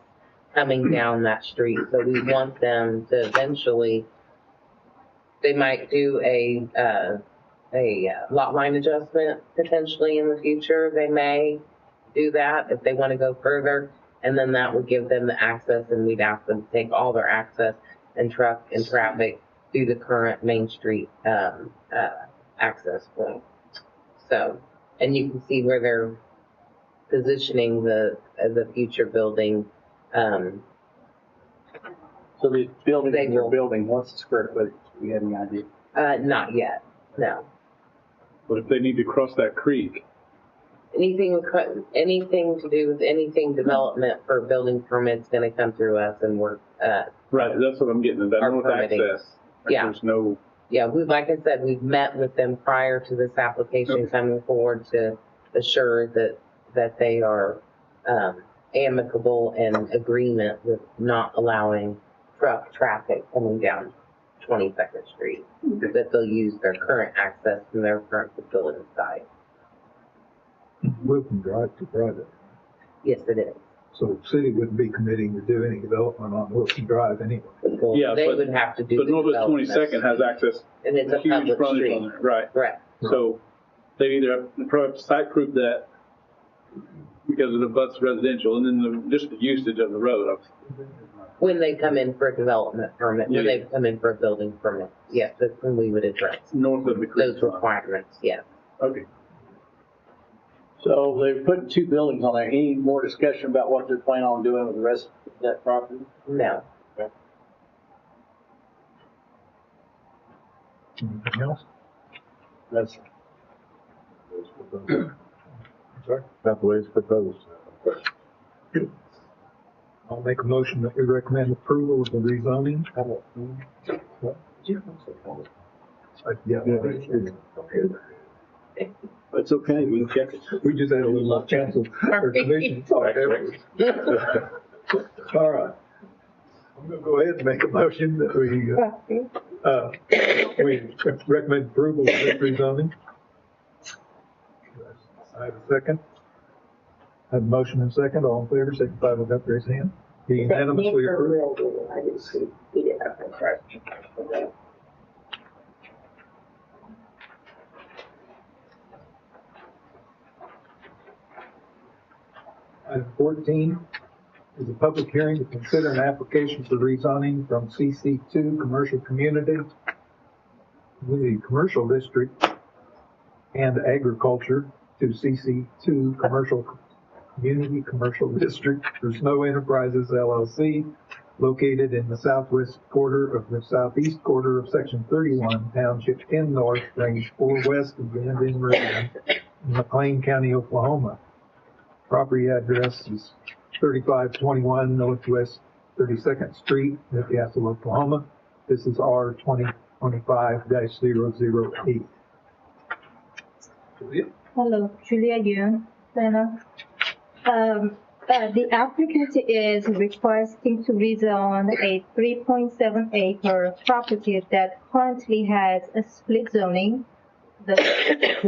coming down that street. So we want them to eventually, they might do a lot line adjustment potentially in the future. They may do that if they want to go further, and then that would give them the access, and we'd ask them to take all their access and truck and traffic through the current Main Street access point. So, and you can see where they're positioning the future building. So the building that you're building, what's the square footage? Do you have any idea? Not yet, no. But if they need to cross that creek, Anything to do with anything development for building permits going to come through us, and we're right, that's what I'm getting at, that our north permitting. access. Yeah. There's no, Yeah, like I said, we've met with them prior to this application coming forward to assure that they are amicable and agreement with not allowing truck traffic coming down 22nd Street, that they'll use their current access from their current facility side. Wilson Drive to private. Yes, it is. So the city wouldn't be committing to do any development on Wilson Drive anyway. Well, Yeah, they but- would have to do But the Northwest development. 22nd has access, And it's a huge public frontage street. on there, right? Correct. So they either have to site proof that because of the bus residential, and then just the usage of the road. When they come in for a development permit, when Yeah. they come in for a building permit, yes, that's when we would address North of the creek. those requirements, yes. Okay. So they're putting two buildings on there. Any more discussion about what they're planning on doing with the rest of that property? No. Anything else? That's, Sorry? That's the way it's proposed. I'll make a motion that we recommend approval of the rezoning. Yeah. it's okay, we can check it. We just had a little chance of our commission talk afterwards. All right. I'm gonna go ahead and make a motion that we recommend approval of this rezoning. I have a second. I have a motion and a second. All in favor, signify by up raise hand. Be unanimously approved. I didn't see, he didn't have a correction. Item 14 is a public hearing to consider an application for rezoning from CC2 Commercial Community, the Commercial District, and Agriculture to CC2 Community Commercial District for Snow Enterprises LLC, located in the southwest quarter of the southeast quarter of Section 31, Township 10 North, Range 4 West of the Indian Meridian, in McLean County, Oklahoma. Property address is 3521 Northwest 32nd Street, Newcastle, Oklahoma. This is R 2025-008. Hello, Julia Yun, planner. The applicant is requesting to rezone a 3.7 acre property that currently has a split zoning. The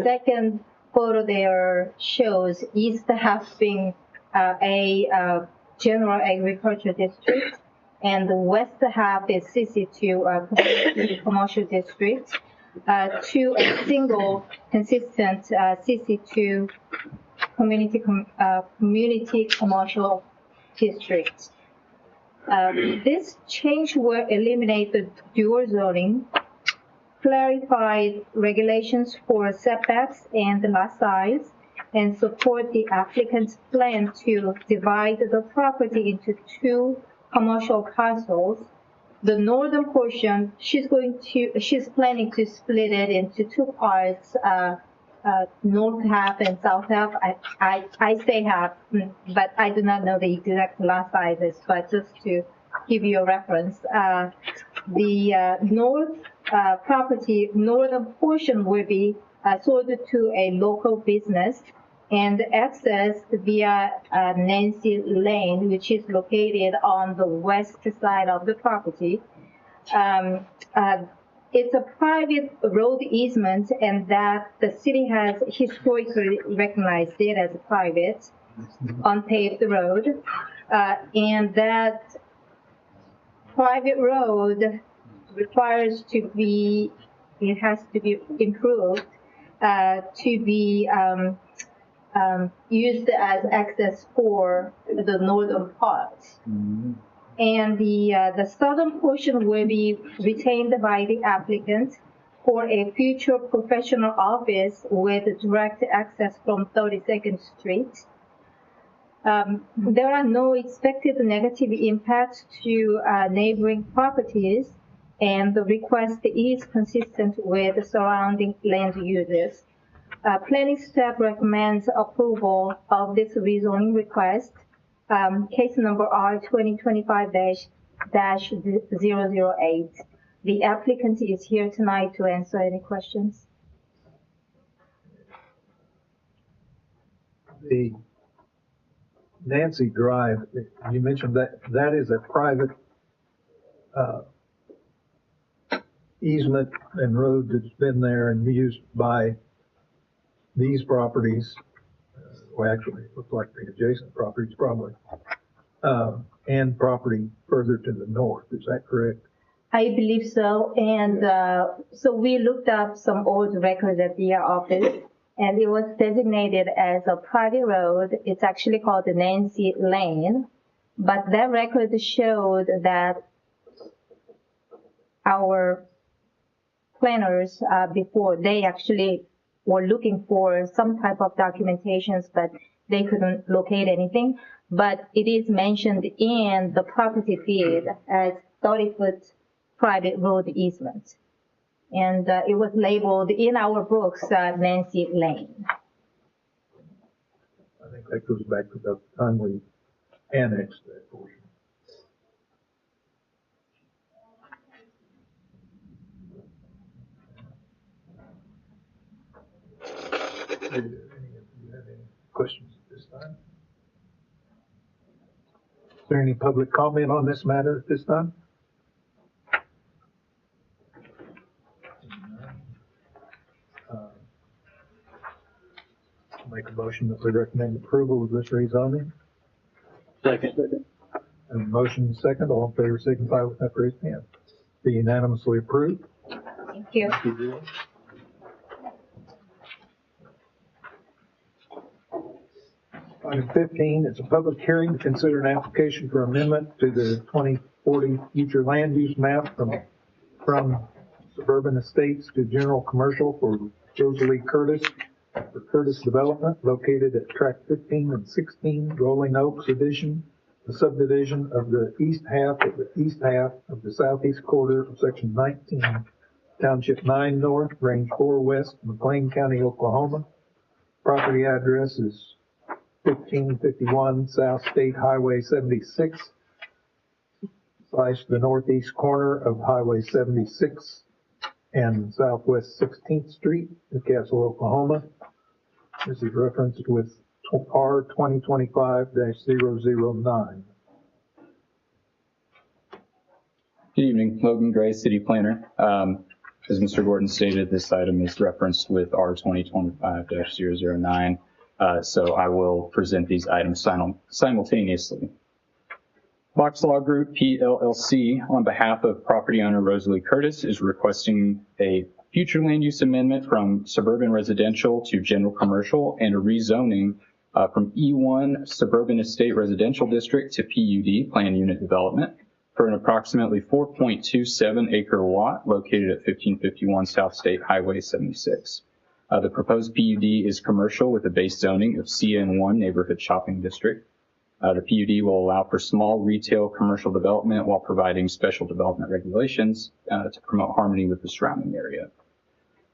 second photo there shows east half being a general agriculture district, and the west half is CC2 commercial district, to a single consistent CC2 community commercial district. This change will eliminate the dual zoning, clarify regulations for setbacks and lot size, and support the applicant's plan to divide the property into two commercial parcels. The northern portion, she's planning to split it into two parts, north half and south half. I say half, but I do not know the exact lot sizes, but just to give you a reference. The northern portion will be sold to a local business and accessed via Nancy Lane, which is located on the west side of the property. It's a private road easement, and that the city has historically recognized it as a private, unpaved road, and that private road requires it has to be improved to be used as access for the northern part. And the southern portion will be retained by the applicant for a future professional office with direct access from 32nd Street. There are no expected negative impacts to neighboring properties, and the request is consistent with the surrounding land uses. Planning staff recommends approval of this rezoning request. Case number R 2025-008. The applicant is here tonight to answer any questions. The Nancy Drive, you mentioned that is a private uh, easement and road that's been there and used by these properties, well, actually, it looks like the adjacent properties probably, and property further to the north. Is that correct? I believe so. And so we looked up some old records at the office, and it was designated as a private road. It's actually called the Nancy Lane. But that record showed that our planners before, they actually were looking for some type of documentations, but they couldn't locate anything. But it is mentioned in the property deed as 30-foot private road easement. And it was labeled in our books, Nancy Lane. I think that goes back to the time we annexed that portion. Do any of you have any questions at this time? Is there any public comment on this matter at this time? Make a motion that we recommend approval of this rezoning. Second. And a motion second, all in favor signify with that raised hand. Be unanimously approved. Thank you. Item 15 is a public hearing to consider an application for amendment to the 2040 future land use map from suburban estates to general commercial for Rosalie Curtis for Curtis Development located at tract 15 and 16 Rolling Oaks Edition, the subdivision of the east half of the southeast quarter of section 19, township 9 north, range 4 west, McLean County, Oklahoma. Property address is 1551 South State Highway 76, / the northeast corner of Highway 76 and Southwest 16th Street, Newcastle, Oklahoma. This is referenced with R 2025-009. Good evening, Logan Gray, City Planner. As Mr. Gordon stated, this item is referenced with R 2025-009. So I will present these items simultaneously. Box Law Group PLLC, on behalf of property owner Rosalie Curtis, is requesting a future land use amendment from suburban residential to general commercial and a rezoning from E1 Suburban Estate Residential District to PUD, Plan Unit Development, for an approximately 4.27 acre lot located at 1551 South State Highway 76. The proposed PUD is commercial with a base zoning of CN1 Neighborhood Shopping District. The PUD will allow for small retail commercial development while providing special development regulations to promote harmony with the surrounding area.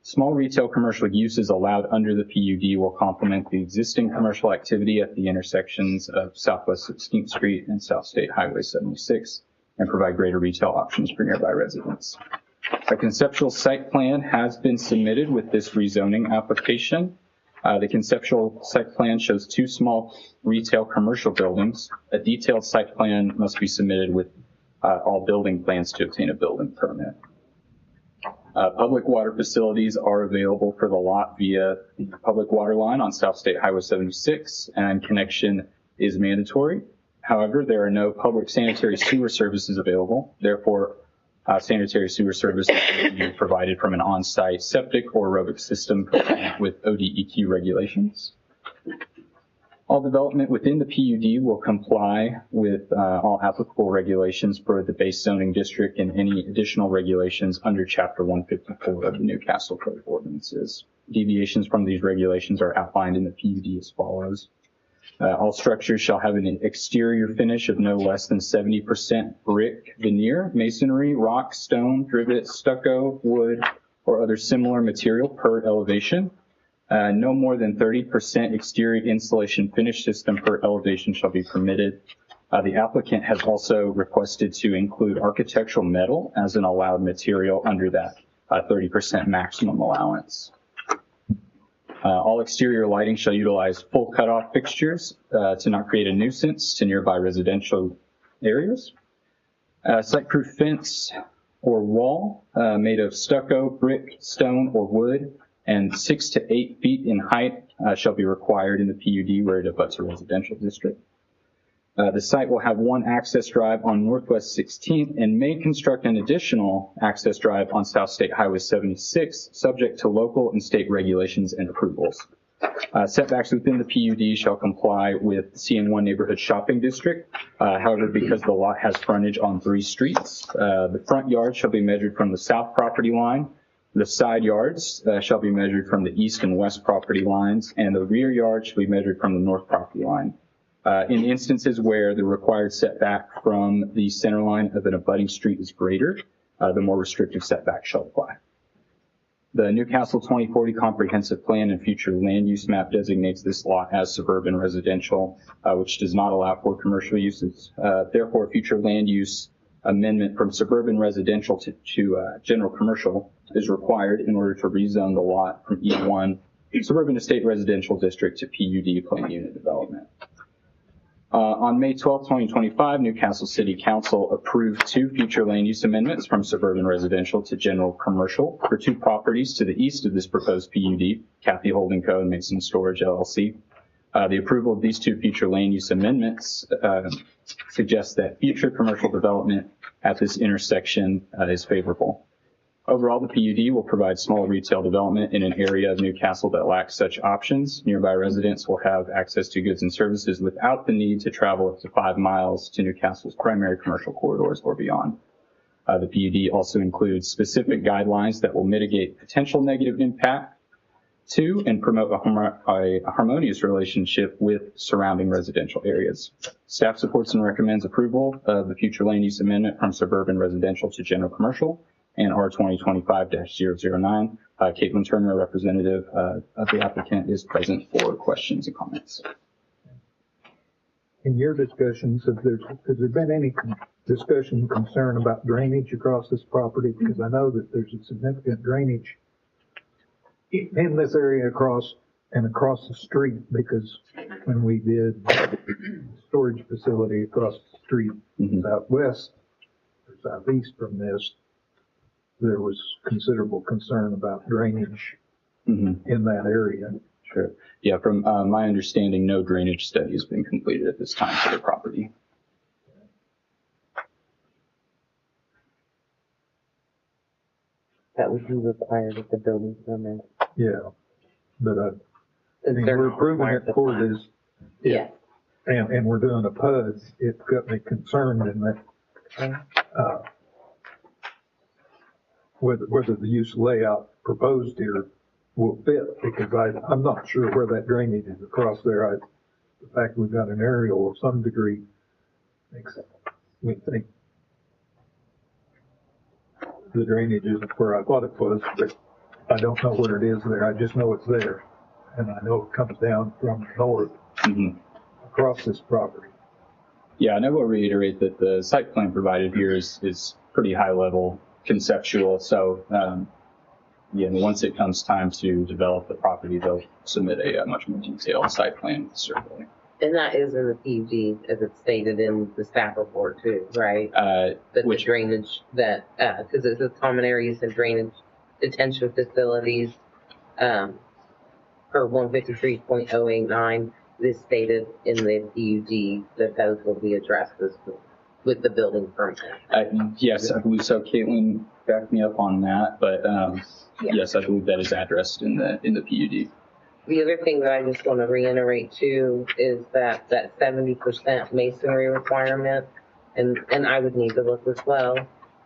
Small retail commercial uses allowed under the PUD will complement the existing commercial activity at the intersections of Southwest 16th Street and South State Highway 76 and provide greater retail options for nearby residents. A conceptual site plan has been submitted with this rezoning application. The conceptual site plan shows 2 small retail commercial buildings. A detailed site plan must be submitted with all building plans to obtain a building permit. Public water facilities are available for the lot via the public water line on South State Highway 76, and connection is mandatory. However, there are no public sanitary sewer services available. Therefore, sanitary sewer services will be provided from an on-site septic or aerobic system with ODEQ regulations. All development within the PUD will comply with all applicable regulations for the base zoning district and any additional regulations under Chapter 154 of the Newcastle Code of Ordinances. Deviations from these regulations are outlined in the PUD as follows. All structures shall have an exterior finish of no less than 70% brick, veneer, masonry, rock, stone, trivet, stucco, wood, or other similar material per elevation. No more than 30% exterior insulation finish system per elevation shall be permitted. The applicant has also requested to include architectural metal as an allowed material under that 30% maximum allowance. All exterior lighting shall utilize full cutoff fixtures to not create a nuisance to nearby residential areas. Site-proof fence or wall made of stucco, brick, stone, or wood, and 6 to 8 feet in height shall be required in the PUD where it abuts a residential district. The site will have one access drive on Northwest 16th and may construct an additional access drive on South State Highway 76, subject to local and state regulations and approvals. Setbacks within the PUD shall comply with CN1 Neighborhood Shopping District. However, because the lot has frontage on 3 streets, the front yard shall be measured from the south property line. The side yards shall be measured from the east and west property lines, and the rear yard shall be measured from the north property line. In instances where the required setback from the center line of an abutting street is greater, the more restrictive setback shall apply. The Newcastle 2040 Comprehensive Plan and future land use map designates this lot as suburban residential, which does not allow for commercial uses. Therefore, future land use amendment from suburban residential to general commercial is required in order to rezone the lot from E1 suburban estate residential district to PUD plan unit development. On May 12, 2025, Newcastle City Council approved 2 future land use amendments from suburban residential to general commercial for 2 properties to the east of this proposed PUD, Kathy Holding Co. and Mason Storage LLC. The approval of these 2 future land use amendments suggests that future commercial development at this intersection is favorable. Overall, the PUD will provide small retail development in an area of Newcastle that lacks such options. Nearby residents will have access to goods and services without the need to travel up to 5 miles to Newcastle's primary commercial corridors or beyond. The PUD also includes specific guidelines that will mitigate potential negative impact to and promote a harmonious relationship with surrounding residential areas. Staff supports and recommends approval of the future land use amendment from suburban residential to general commercial and R 2025-009. Caitlin Turner, representative of the applicant, is present for questions and comments. In your discussions, has there been any discussion, concern about drainage across this property? Because I know that there's a significant drainage in this area across the street, because when we did storage facility across the street, southwest or southeast from this, there was considerable concern about drainage in that area. Sure. Yeah, from my understanding, no drainage study has been completed at this time for the property. That would be required with the building permit. Yeah, but I mean, They're we're not approving required it to for find. this. Yeah. And we're doing a PUD. It's got me concerned in that, whether the use layout proposed here will fit, because I'm not sure where that drainage is across there. The fact we've got an aerial of some degree makes me think the drainage isn't where I thought it was, but I don't know where it is there. I just know it's there. And I know it comes down from north across this property. Yeah, and I will reiterate that the site plan provided here is pretty high level conceptual. So, once it comes time to develop the property, they'll submit a much more detailed site plan survey. And that is in the PUD, as it's stated in the staff report too, right? The drainage that, because it says common areas and drainage detention facilities, per 153.089, this stated in the PUD that those will be addressed with the building permit. Yes, I believe so. Caitlin backed me up on that, but yes, I believe that is addressed in the PUD. The other thing that I just want to reiterate too is that 70% masonry requirement, and I would need to look as well,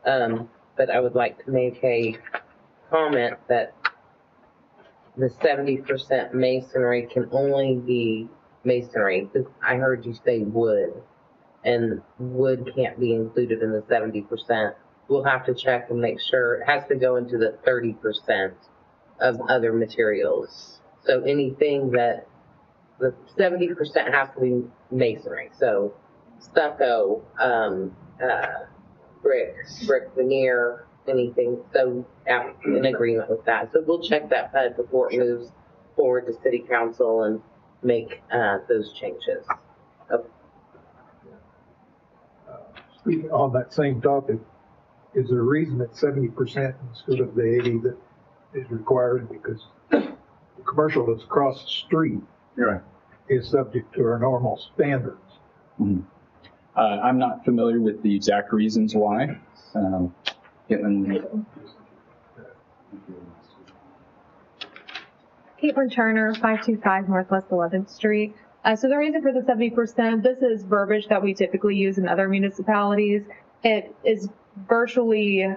but I would like to make a comment that the 70% masonry can only be masonry, because I heard you say wood, and wood can't be included in the 70%. We'll have to check and make sure. It has to go into the 30% of other materials. So anything that the 70% has to be masonry. So stucco, brick veneer, anything. So in agreement with that. So we'll check that PUD before it moves forward to City Council and make those changes. Okay. On that same topic, is there a reason it's 70% instead of the 80 that is required? Because the commercial that's across the street Right. is subject to our normal standards. I'm not familiar with the exact reasons why. Caitlin, Caitlin Turner, 525 Northwest 11th Street. So the reason for the 70%, this is verbiage that we typically use in other municipalities. It is virtually, you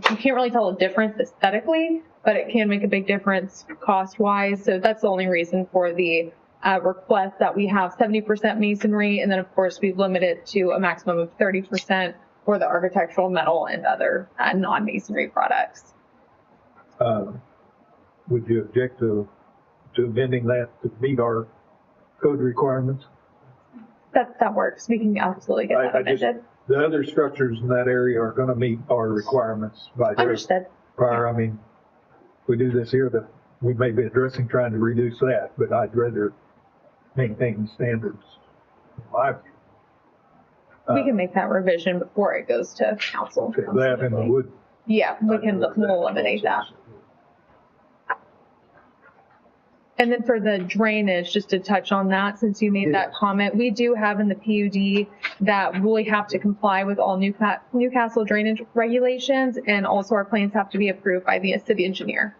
can't really tell a difference aesthetically, but it can make a big difference cost-wise. So that's the only reason for the request that we have 70% masonry, and then of course we've limited to a maximum of 30% for the architectural metal and other non-masonry products. Would you object to amending that to meet our code requirements? That works. We can absolutely get that amended. The other structures in that area are going to meet our requirements by their Understood. prior. I mean, we do this here, that we may be addressing trying to reduce that, but I'd rather maintain the standards. In my view. We can make that revision before it goes to council. Okay, that and the wood. Yeah, we'll eliminate that. And then for the drainage, just to touch on that, since you made that comment, we do have in the PUD that we have to comply with all Newcastle drainage regulations, and also our plans have to be approved by the city engineer.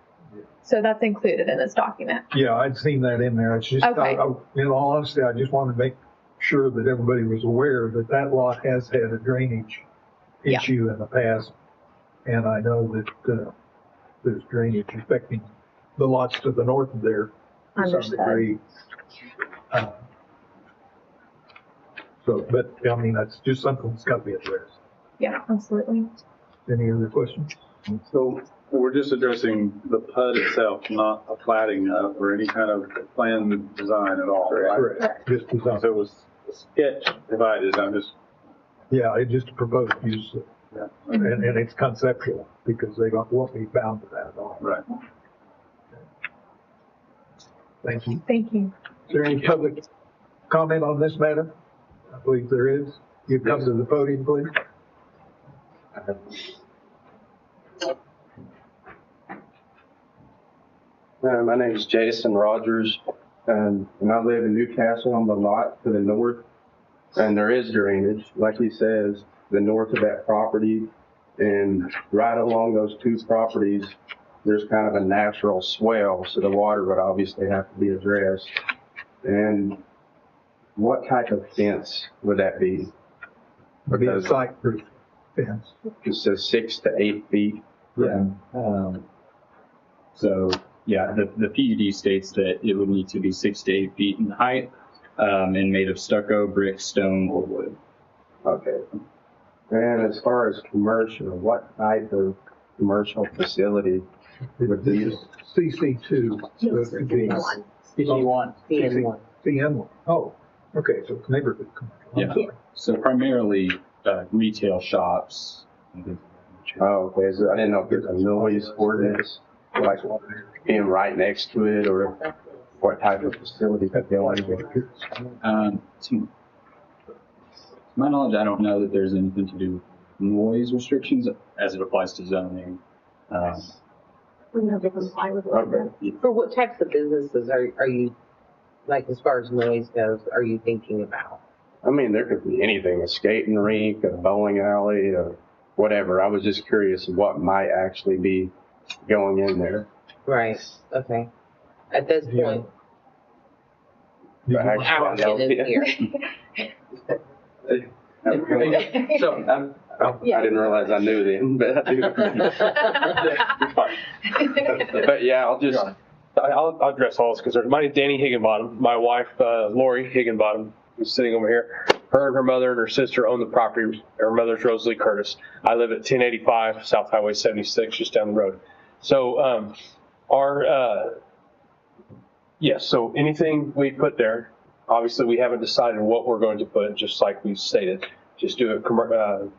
So that's included in this document. Yeah, I'd seen that in there. It's just, Okay. in all honesty, I just wanted to make sure that everybody was aware that that lot has had a drainage Yeah. issue in the past. And I know that there's drainage affecting the lots to the north of there to some Understood. degree. But I mean, that's just something that's got to be addressed. Yeah, absolutely. Any other questions? So we're just addressing the PUD itself, not a plating or any kind of plan design at all, right? Correct. Just design. So it was a sketch provided, I'm just, Yeah, it's just a proposed use, yeah, and it's conceptual because they won't be bound to that at all. right. Thank you. Thank you. Is there any public comment on this matter? I believe there is. You come to the podium, please. My name is Jason Rogers, and I live in Newcastle on the lot to the north. And there is drainage, like he says, the north of that property. And right along those two properties, there's kind of a natural swell, so the water would obviously have to be addressed. And what type of fence would that be? Would be a Because site-proof fence. it says 6 to 8 feet. yeah. The PUD states that it would need to be 6 to 8 feet in height, and made of stucco, brick, stone, or wood. Okay. And as far as commercial, what type of commercial facility would This is be? CC2. So it could be CN1. CN1. Oh, okay, so it's neighborhood commercial. I'm Yeah. sorry. So primarily retail shops. Oh, okay, so I didn't know if there's a noise ordinance, like being right next to it, or what type of facility that they want to get. To my knowledge, I don't know that there's anything to do with noise restrictions as it applies to zoning. We have to comply with Okay. For what types of businesses are you, like as far as noise goes, are you thinking about? I mean, there could be anything, a skating rink, a bowling alley, or whatever. I was just curious what might actually be going in there. Right, okay. At this point, But actually, applicant is here. So, I didn't realize I knew them, but I do. But yeah, I'll address all this because my name's Danny Higginbottom. My wife, Lori Higginbottom, is sitting over here. Her and her mother and her sister own the property. Her mother's Rosalie Curtis. I live at 1085 South Highway 76, just down the road. So, so anything we put there, obviously we haven't decided what we're going to put, just like we stated. Just do a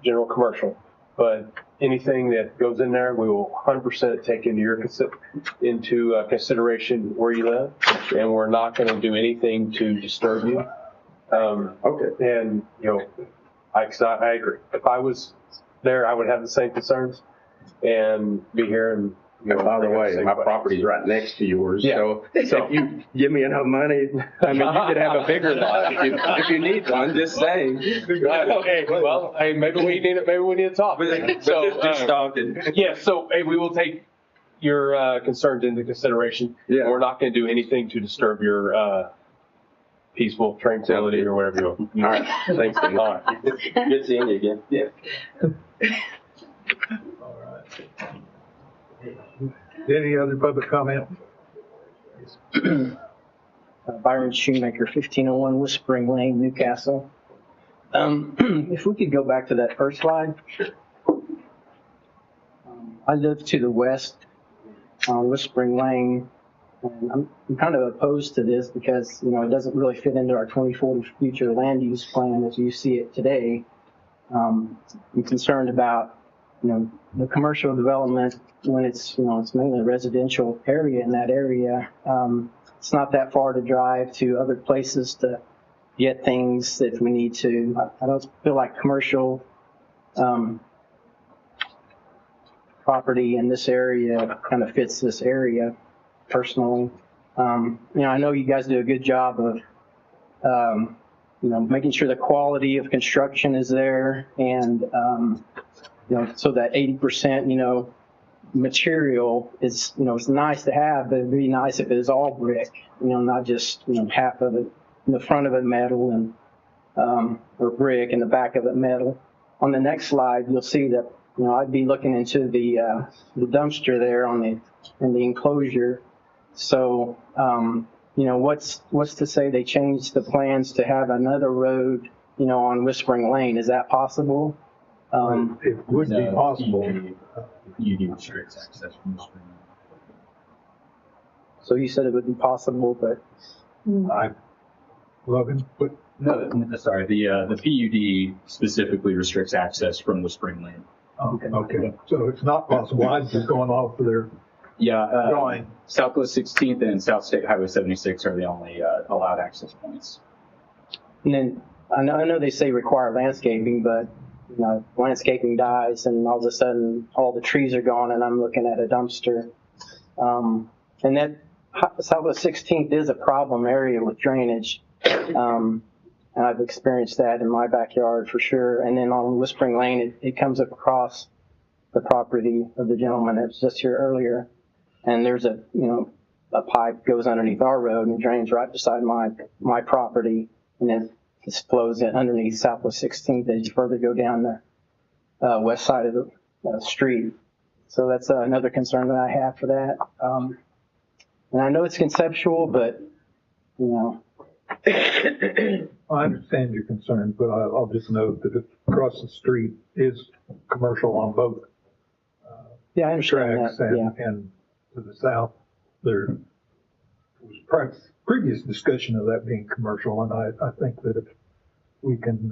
general commercial. But anything that goes in there, we will 100% take into consideration where you live, and we're not going to do anything to disturb you. Okay. And I agree. If I was there, I would have the same concerns and be here and. And by the way, my property's right next to yours, Yeah. so if you give me enough money, I mean, you could have a bigger lot if you need one, just saying. Okay, well, hey, maybe we need to talk. So, Just talking. yeah, so, hey, we will take your, concerns into consideration. Yeah. We're not gonna do anything to disturb your, peaceful tranquility or whatever you want. All right, thanks, Dan. All right. Good seeing you again. Yeah. All right. Any other public comment? Byron Shoemaker, 1501 Whispering Lane, Newcastle. If we could go back to that first slide. I live to the west on Whispering Lane, and I'm kind of opposed to this because, it doesn't really fit into our 2040 future land use plan as you see it today. I'm concerned about, the commercial development when it's mainly a residential area in that area. It's not that far to drive to other places to get things if we need to. I don't feel like commercial property in this area kind of fits this area personally. I know you guys do a good job of, making sure the quality of construction is there and, so that 80%, material is, it's nice to have, but it'd be nice if it was all brick, not just, half of it, in the front of it metal and, or brick and the back of it metal. On the next slide, you'll see that, I'd be looking into the dumpster there in the enclosure. So, what's to say they changed the plans to have another road, on Whispering Lane? Is that possible? It would be possible. PUD restricts access from Whispering Lane. So you said it would be possible, but Logan, No, sorry, the PUD specifically restricts access from Whispering Lane. okay. So it's not possible. I'm just going off of their drawing. Southwest 16th and South State Highway 76 are the only allowed access points. and then I know they say require landscaping, but landscaping dies and all of a sudden all the trees are gone and I'm looking at a dumpster. And that Southwest 16th is a problem area with drainage. And I've experienced that in my backyard for sure. And then on Whispering Lane, it comes across the property of the gentleman that was just here earlier. And there's a pipe goes underneath our road and drains right beside my property. And then this flows in underneath Southwest 16th as you further go down the west side of the street. So that's another concern that I have for that. And I know it's conceptual, but, I understand your concerns, but I'll just note that across the street is commercial on both yeah, I understand tracks, that. and to the south, there was previous discussion of that being commercial, and I think that if we can,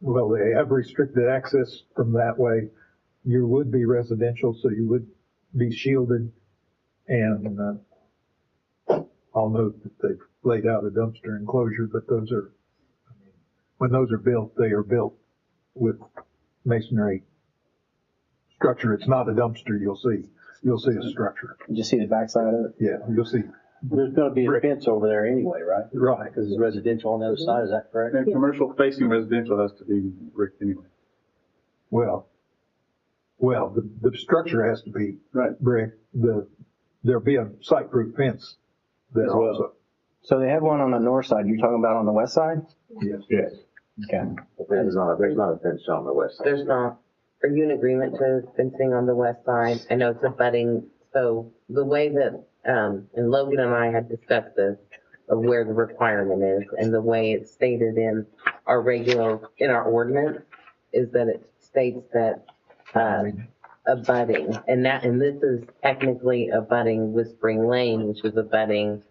they have restricted access from that way. You would be residential, so you would be shielded, and I'll note that they've laid out a dumpster enclosure, but when those are built, they are built with masonry structure. It's not a dumpster you'll see a structure. You just see the backside of it. Yeah, you'll see. There's gonna be a fence over there anyway, right? Right. Because it's residential on the other side, is that correct? And commercial facing residential has to be brick anyway. Well, the structure has to be brick. There'll be a site-proof fence there also. So they have one on the north side. You're talking about on the west side? Yes. Okay. There's not a fence on the west side. There's not. Are you in agreement to fencing on the west side? I know it's abutting, so the way that, and Logan and I had discussed this, of where the requirement is, and the way it's stated in our ordinance, is that it states that, abutting, and this is technically abutting Whispering Lane, which is abutting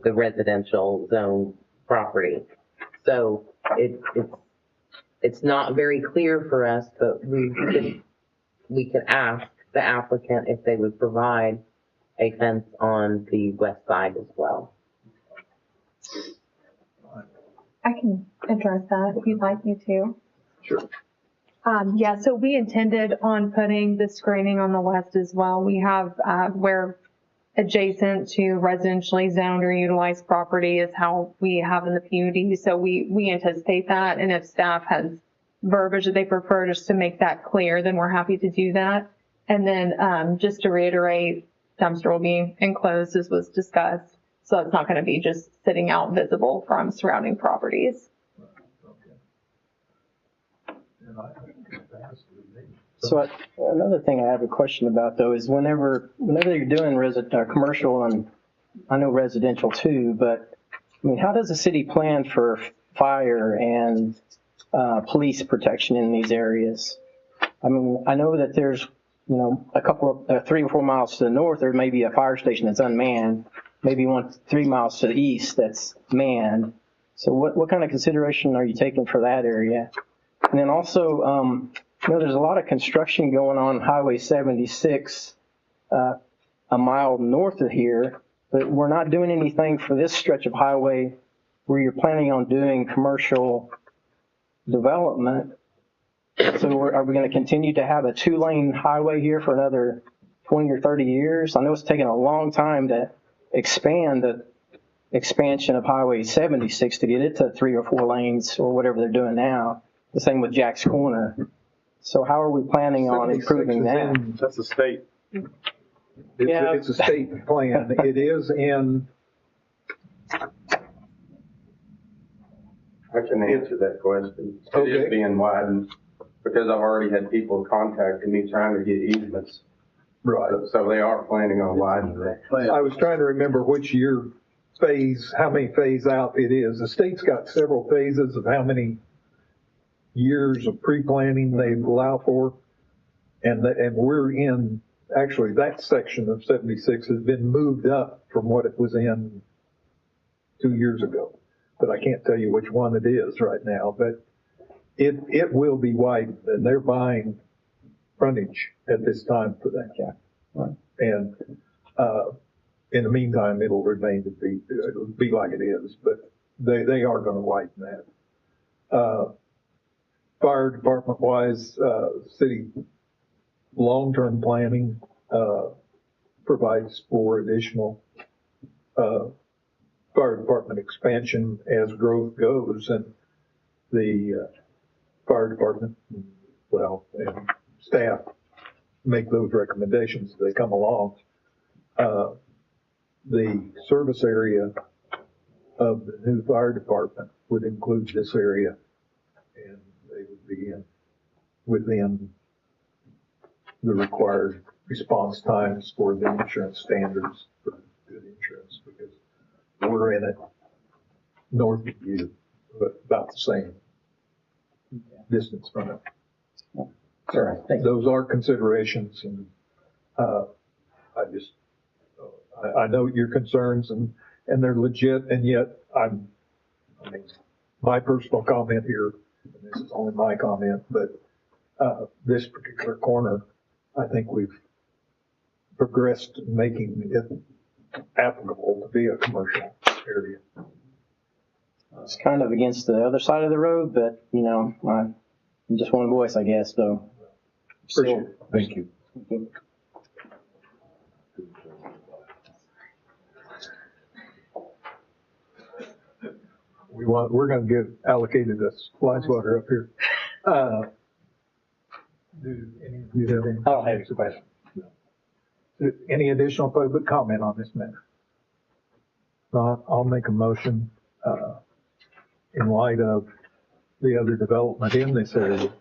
the residential zone property. So it's not very clear for us, but we could ask the applicant if they would provide a fence on the west side as well. I can address that if you'd like me to. Sure. Yeah, so we intended on putting the screening on the west as well. We have, where adjacent to residentially zoned or utilized property is how we have in the PUD. So we anticipate that. And if staff has verbiage that they prefer just to make that clear, then we're happy to do that. And then, just to reiterate, dumpster will be enclosed as was discussed. So it's not going to be just sitting out visible from surrounding properties. So another thing I have a question about though is whenever you're doing commercial, and I know residential too, but I mean, how does the city plan for fire and police protection in these areas? I mean, I know that there's, you know, a couple of 3 or 4 miles to the north, there may be a fire station that's unmanned, maybe 3 miles to the east that's manned. So what kind of consideration are you taking for that area? And then also, you know, there's a lot of construction going on Highway 76, a mile north of here, but we're not doing anything for this stretch of highway where you're planning on doing commercial development. So are we going to continue to have a 2-lane highway here for another 20 or 30 years? I know it's taken a long time to expand the expansion of Highway 76 to get it to 3 or 4 lanes or whatever they're doing now. The same with Jack's Corner. So how are we planning on improving that? That's a state. It's a state plan. It is in. I can answer that question. It is being widened because I've already had people contacting me trying to get easements. Right. So they are planning on widening that. I was trying to remember which year phase, how many phase out it is. The state's got several phases of how many years of pre-planning they allow for. And we're in, actually that section of 76 has been moved up from what it was in 2 years ago. But I can't tell you which one it is right now, but it will be widened, and they're buying frontage at this time for that. Yeah. Right. And, in the meantime, it'll be like it is, but they are going to widen that. Fire department wise, city long-term planning, provides for additional, fire department expansion as growth goes, and the, fire department, well, and staff make those recommendations as they come along. The service area of the new fire department would include this area, and they would be within the required response times for the insurance standards for good insurance, because we're in it north of you, but about the same distance from it. Sure. Those are considerations, and I know your concerns, and they're legit, and yet I mean, my personal comment here, and this is only my comment, but this particular corner, I think we've progressed in making it applicable to be a commercial area. It's kind of against the other side of the road, but, you know, I'm just one voice, I guess, so. Appreciate it. Thank you. We're going to get allocated a slice water up here. Do any of you have any? I don't have any questions. Any additional public comment on this matter? I'll make a motion, in light of the other development in this area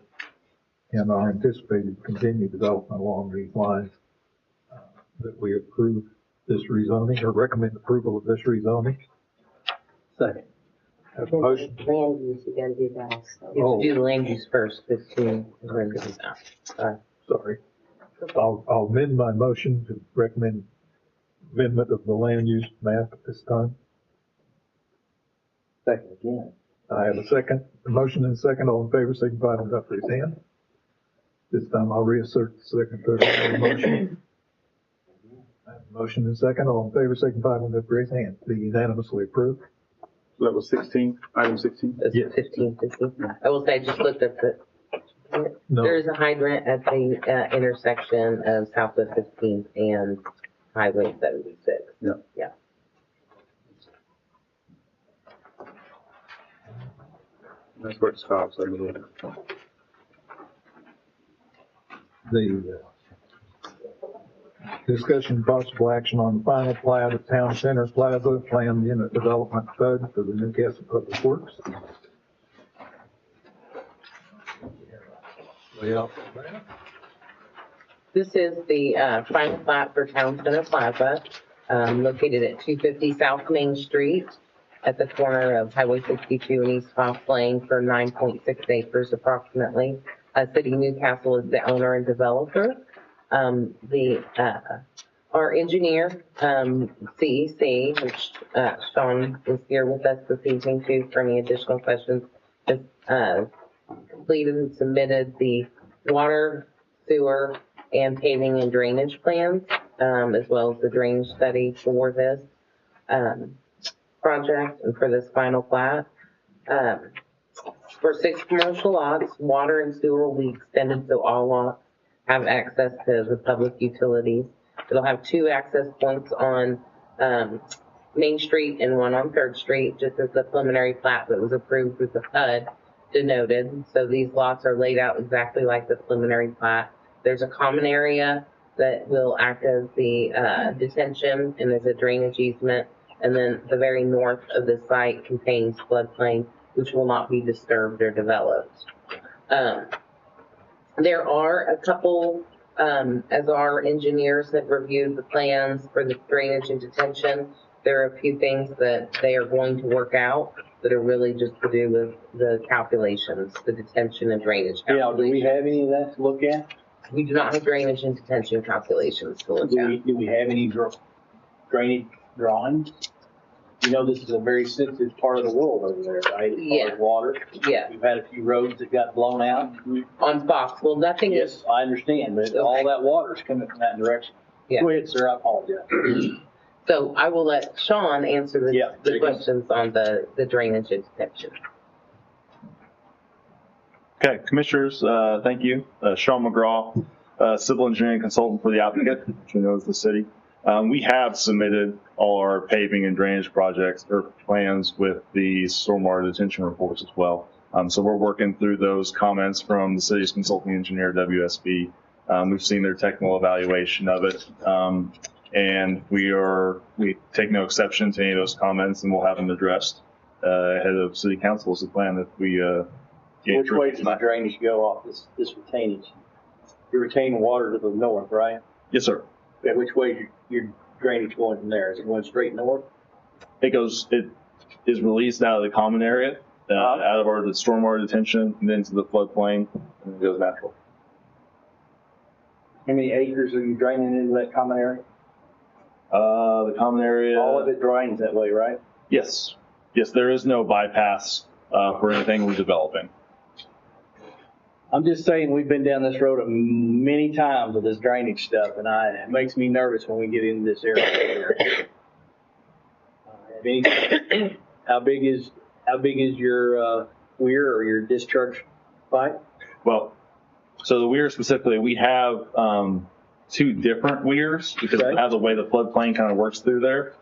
and our anticipated continued development along these lines, that we approve this rezoning or recommend approval of this rezoning. Second. Have a motion. Land use, you gotta do that. You have to do the land use first, sorry. Sorry. I'll amend my motion to recommend amendment of the land use map at this time. Second again. I have a second, a motion and a second. All in favor, signify by raising his hand. This time I'll reassert the second, third, and fourth motion. I have a motion and a second. All in favor, signify by raising his hand. Be unanimously approved. So that was 16, item 16? It's 15, 15. I will say, I just looked at the, No. there's a hydrant at the intersection of Southwest 15th and Highway 76. Yeah. Yeah. That's where it stops, I believe. The discussion possible action on the final plat of Town Center Plaza Planned Unit Development FUD for the Newcastle Public Works. Layout for that. This is the final plat for Town Center Plaza, located at 250 South Main Street at the corner of Highway 62 and East Fox Lane for 9.6 acres approximately. City of Newcastle is the owner and developer. Our engineer, CEC, which Sean is here with us this evening too for any additional questions, has completed and submitted the water, sewer, and paving and drainage plans, as well as the drainage study for this project and for this final plat. For 6 commercial lots, water and sewer will be extended so all lots have access to the public utilities. It'll have 2 access points on Main Street and 1 on 3rd Street, just as the preliminary plat that was approved with the HUD denoted. So these lots are laid out exactly like the preliminary plat. There's a common area that will act as the detention, and there's a drainage easement. And then the very north of the site contains floodplain, which will not be disturbed or developed. There are a couple, as our engineers have reviewed the plans for the drainage and detention, there are a few things that they are going to work out that are really just to do with the calculations, the detention and drainage Yeah, calculations. do we have any of that to look at? We do not have drainage and detention calculations to look at. Do we have any drainage drawings? You know, this is a very sensitive part of the world over there, right? As far as water. Yeah. We've had a few roads that got blown out. On Fox, well, nothing is, Yes, I understand, but all that water's coming from that direction. Yeah. Go ahead, sir, I apologize. so I will let Sean answer Yeah, the questions on the drainage and detention. Okay, Commissioners, thank you. Sean McGraw, Civil Engineering Consultant for the applicant, which we know is the city. We have submitted all our paving and drainage projects or plans with the stormwater detention reports as well. So we're working through those comments from the city's consulting engineer, WSB. We've seen their technical evaluation of it. And we take no exception to any of those comments, and we'll have them addressed ahead of city council as a plan that we Which way does the drainage go off this retainage? You're retaining water to the north, right? Yes, sir. Yeah, which way is your drainage going from there? Is it going straight north? It is released out of the common area, out of the stormwater detention, and then to the floodplain, and it goes natural. How many acres are you draining into that common area? The common area. All of it drains that way, right? Yes. Yes, there is no bypass for anything we're developing. I'm just saying, we've been down this road many times with this drainage stuff, and it makes me nervous when we get into this area. How big is your weir or your discharge pipe? Well, so the weir specifically, we have 2 different weirs because of how the way the floodplain kind of works through there.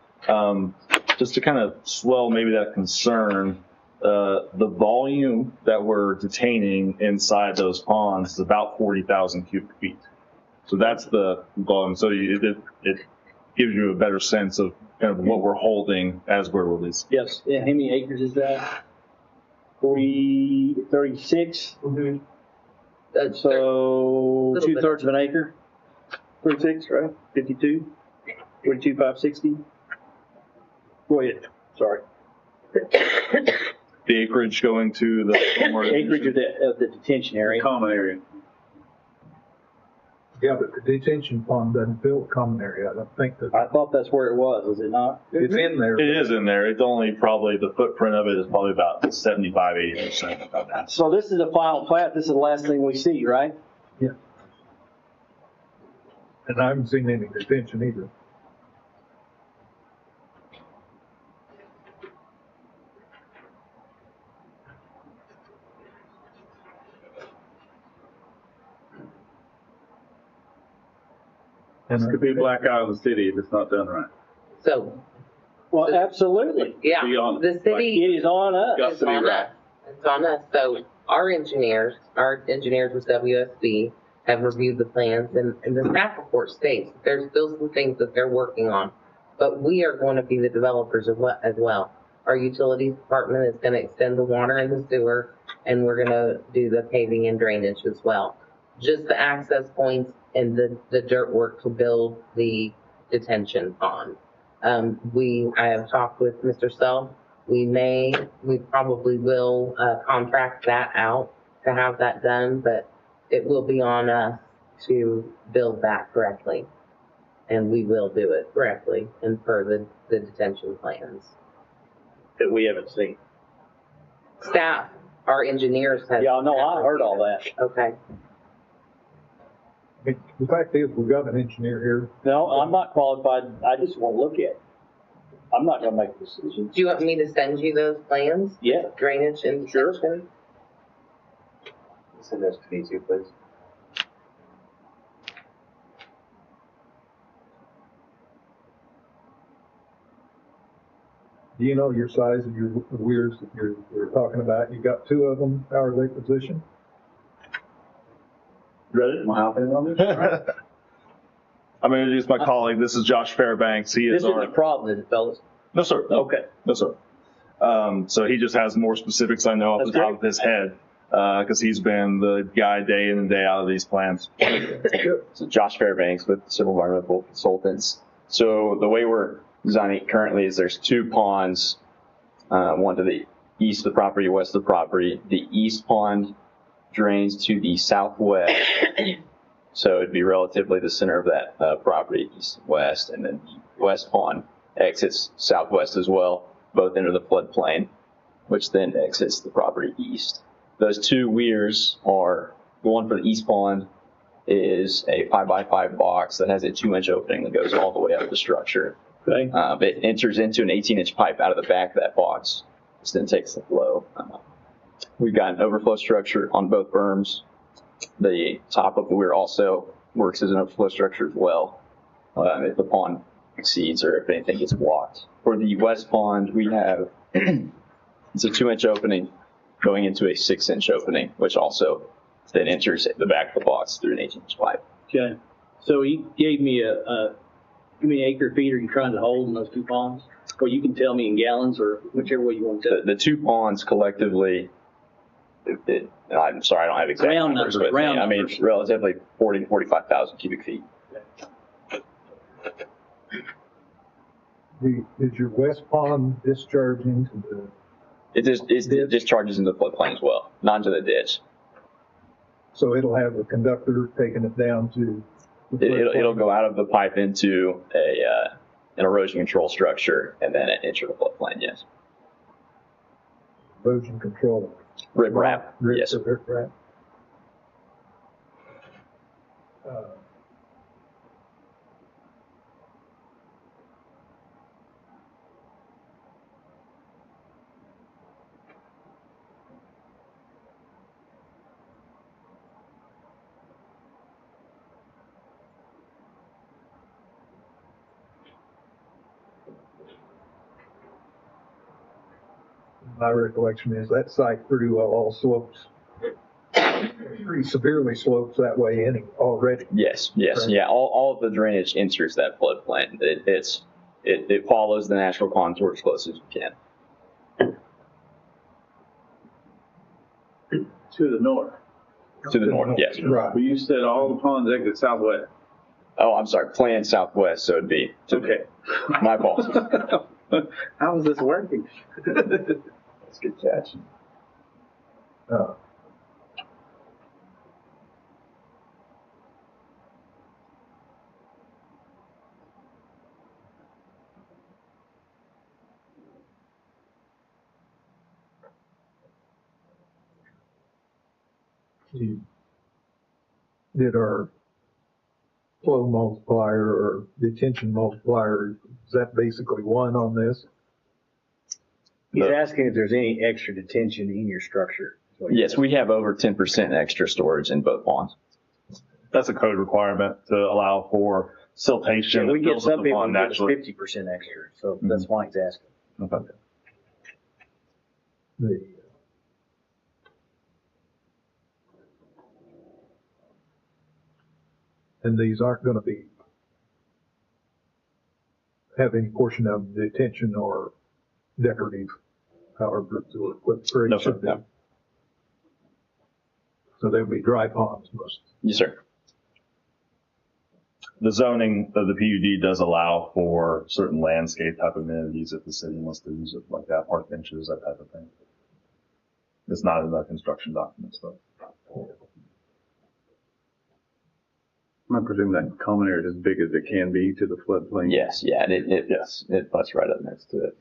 Just to kind of swell maybe that concern, the volume that we're detaining inside those ponds is about 40,000 cubic feet. So that's the volume. So it gives you a better sense of kind of what we're holding as we're releasing. Yes. Yeah, how many acres is that? 36? Mm-hmm. So 2/3 of an acre? 36, right? 52? 42,560? Go ahead. Sorry. The acreage going to the acreage of the detention area. Common area. Yeah, but the detention pond doesn't fill the common area. I don't think that. I thought that's where it was. Is it not? It's in there. It is in there. It's only probably the footprint of it is probably about 75-80% of that. So this is the final plat. This is the last thing we see, right? Yeah. And I haven't seen any detention either. This could be a black eye on the city if it's not done right. So, Well, absolutely. yeah, Be on the city. It is on us. Got It's to be on right. us. It's on us. So our engineers with WSB have reviewed the plans, and the staff report states there's still some things that they're working on. But we are going to be the developers as well. Our utilities department is going to extend the water and the sewer, and we're going to do the paving and drainage as well. Just the access points and the dirt work to build the detention pond. I have talked with Mr. Self. We probably will contract that out to have that done, but it will be on us to build that correctly. And we will do it correctly and per the detention plans. That we haven't seen. Staff, our engineers have. Yeah, no, I heard all that. Okay. The fact is, we've got an engineer here. No, I'm not qualified. I just want to look at it. I'm not going to make decisions. Do you want me to send you those plans? Yeah. Drainage and detention? Send those to me too, please. Do you know your size of your weirs that you're talking about? You got two of them. How are they positioned? Ready? I'm going to introduce my colleague. This is Josh Fairbanks. He is This isn't a problem, is it, fellas? No, sir. Okay. No, sir. So he just has more specifics I know off the top of his head because he's been the guy day in and day out of these plans. So Josh Fairbanks with Civil Environmental Consultants. So the way we're designing it currently is there's two ponds, one to the east of the property, west of the property. The east pond drains to the southwest. So it'd be relatively the center of that property, east and west, and then the west pond exits southwest as well, both enter the floodplain, which then exits the property east. Those two weirs are, the one for the east pond is a 5x5 box that has a 2-inch opening that goes all the way up the structure. Okay. It enters into an 18-inch pipe out of the back of that box, which then takes the flow. We've got an overflow structure on both berms. The top of the weir also works as an overflow structure as well, if the pond exceeds or if anything gets blocked. For the west pond, we have it's a 2-inch opening going into a 6-inch opening, which also then enters the back of the box through an 18-inch pipe. Okay. So he gave me how many acre feet are you trying to hold in those two ponds? Or you can tell me in gallons or whichever way you want to tell. The two ponds collectively, I'm sorry, I don't have exact Round numbers numbers, with me. round I mean, numbers. relatively 40 to 45,000 cubic feet. Is your west pond discharging to the? It discharges into the floodplain as well, not into the ditch. So it'll have a conductor taking it down to. It'll go out of the pipe into an erosion control structure and then enter the floodplain. Yes. Erosion control. Rip wrap. Yes. Rip wrap. My recollection is that site pretty well all slopes, pretty severely slopes that way in already. Yes. Right. Yeah. All of the drainage enters that floodplain. It follows the natural contour as close as you can. To the north. To the north, yes. Right. But you said all the ponds exit southwest. Oh, I'm sorry. Plan southwest, so it'd be. Okay. My apologies. How is this working? That's a good catch. Did our flow multiplier or detention multiplier, is that basically one on this? He's asking if there's any extra detention in your structure. Yes, we have over 10% extra storage in both ponds. That's a code requirement to allow for siltation. Yeah, we that get fills up some the people pond who give us naturally. 50% extra, so that's why he's asking. Okay. And these aren't going to be have any portion of detention or decorative, however, what the No, grade sir. should be. No. So they'll be dry ponds most. Yes, sir. The zoning of the PUD does allow for certain landscape type of amenities if the city wants to use it like that, park benches, that type of thing. It's not in the construction documents, though. I presume that common area is as big as it can be to the floodplain. Yes, yeah, and it butts right up next to it.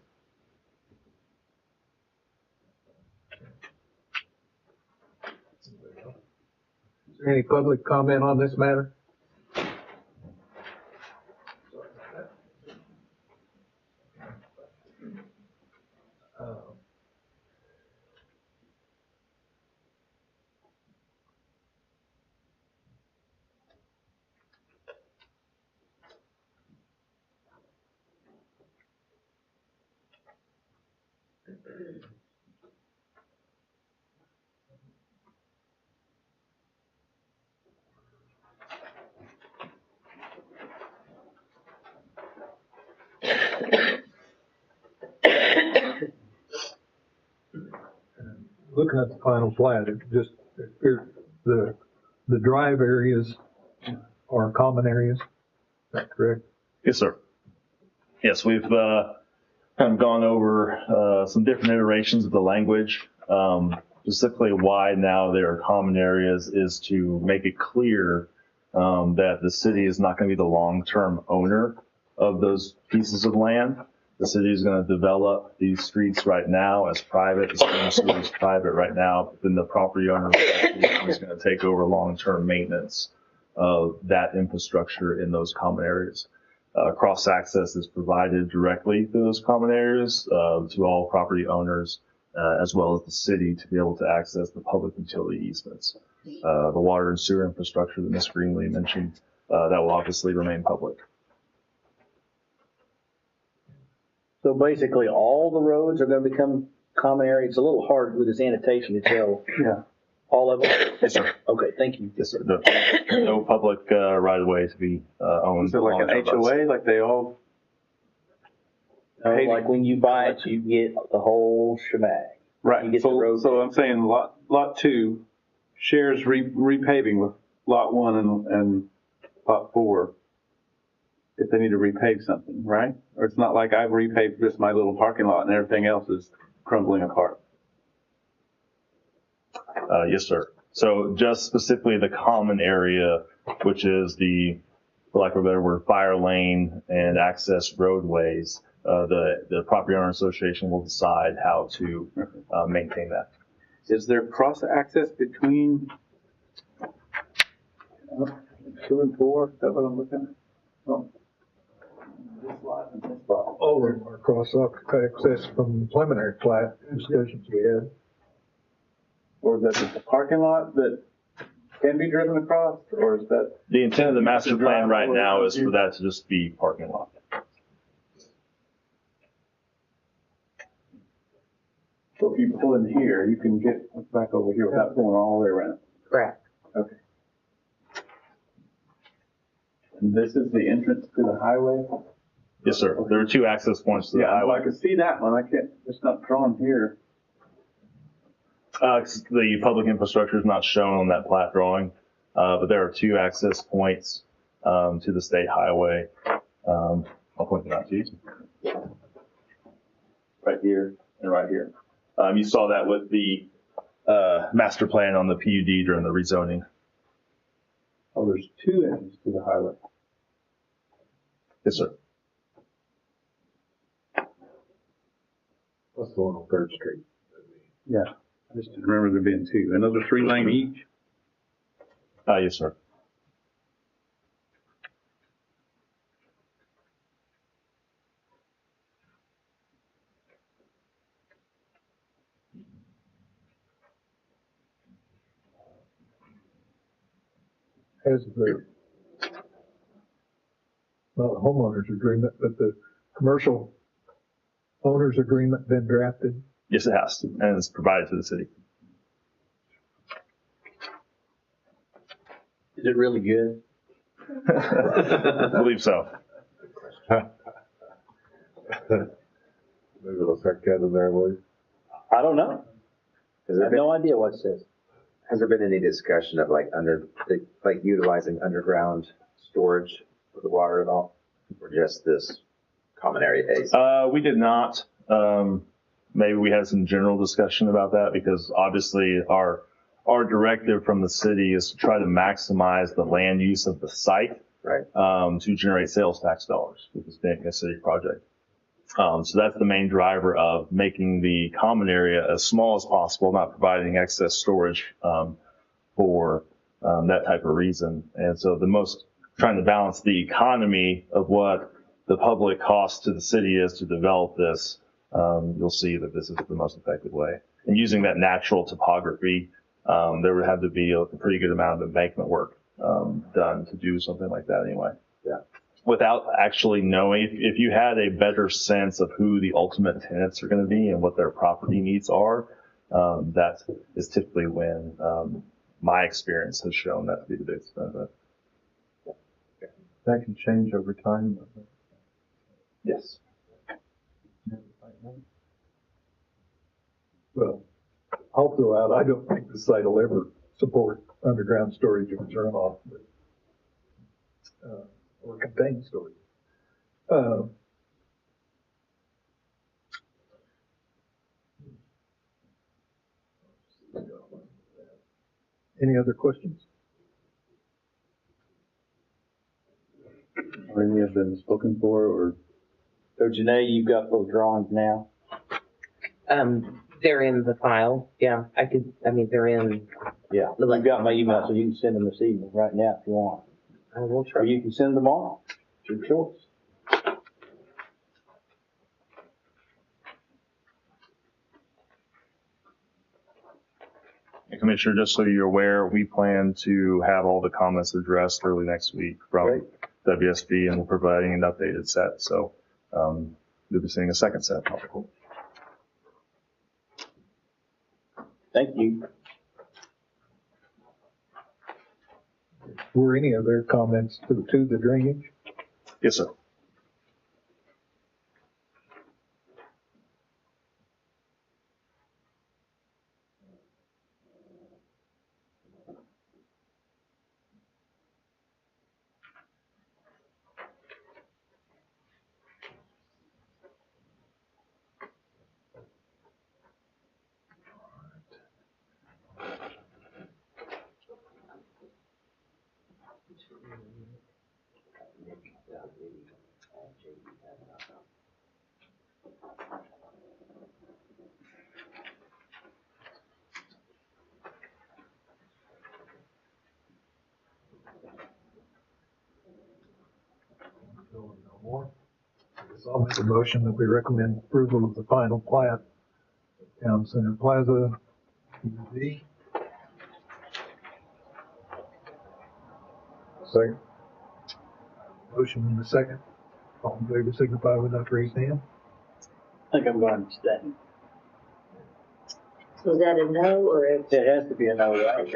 Is there any public comment on this matter? Looking at the final plat, it just, the drive areas are common areas. Is that correct? Yes, sir. Yes, we've kind of gone over some different iterations of the language. Specifically why now there are common areas is to make it clear that the city is not going to be the long-term owner of those pieces of land. The city is going to develop these streets right now as private. The street sewer is private right now, but then the property owner is going to take over long-term maintenance of that infrastructure in those common areas. Cross access is provided directly through those common areas to all property owners, as well as the city, to be able to access the public utility easements. The water and sewer infrastructure that Ms. Greenlee mentioned, that will obviously remain public. So basically, all the roads are going to become common area. It's a little hard with this annotation to tell. Yeah. All of them? Yes, sir. Okay, thank you. Yes, sir. No public right of way to be owned. Is it like an HOA, like they all? Like when you buy it, you get the whole shebang. Right. You get the road. So I'm saying lot two shares repaving with lot one and lot four. If they need to repave something, right? Or it's not like I've repaved just my little parking lot and everything else is crumbling apart. Yes, sir. So just specifically the common area, which is the, for lack of a better word, fire lane and access roadways, the property owner association will decide how to maintain that. Is there cross access between 2 and 4? Is that what I'm looking at? Oh. This lot and this lot. All of them are cross access from the preliminary plat discussions we had. Or is that just a parking lot that can be driven across, or is that? The intent of the master plan right now is for that to just be parking lot. So if you pull in here, you can get back over here without going all the way around. Correct. Okay. And this is the entrance to the highway? Yes, sir. There are two access points to the Yeah, highway. well, I can see that one. I can't, it's not drawn here. The public infrastructure is not shown on that plat drawing, but there are two access points to the state highway. I'll point them out to you. Right here and right here. You saw that with the master plan on the PUD during the rezoning. Oh, there's two ends to the highway. Yes, sir. What's the one on 3rd Street? Yeah, I just didn't remember there being two. And those are 3 lane each? Yes, sir. Has the not a homeowners agreement, but the commercial owners agreement been drafted? Yes, it has, and it's provided to the city. Is it really good? I believe so. Maybe it'll affect Ken in there, will you? I don't know. I have no idea what it says. Has there been any discussion of like utilizing underground storage for the water at all? Or just this common area base? We did not. Maybe we had some general discussion about that because obviously our directive from the city is to try to maximize the land use of the site, right, to generate sales tax dollars with this being a city project. So that's the main driver of making the common area as small as possible, not providing excess storage for that type of reason. And so trying to balance the economy of what the public cost to the city is to develop this, you'll see that this is the most effective way. And using that natural topography, there would have to be a pretty good amount of embankment work done to do something like that anyway. Yeah. Without actually knowing, if you had a better sense of who the ultimate tenants are going to be and what their property needs are, that is typically when my experience has shown that to be the biggest benefit. That can change over time. Yes. Well, I'll throw out, I don't think the site will ever support underground storage of runoff, or contained storage. Any other questions? Or any of them spoken for, or? So Janae, you've got those drawings now? They're in the file. Yeah, they're in. Yeah, you've got my email, so you can send them this evening, right now, if you want. I will try. Or you can send them tomorrow. It's your choice. And Commissioner, just so you're aware, we plan to have all the comments addressed early next week from WSB, and we're providing an updated set. So you'll be seeing a second set. Thank you. Were any other comments to the drainage? Yes, sir. No more. I'll make a motion that we recommend approval of the final plat of Town Center Plaza, PUD. Second. Motion in the second. All in favor signify with that raised hand. I think I'm going to stay. So is that a no or a? It has to be a no, right?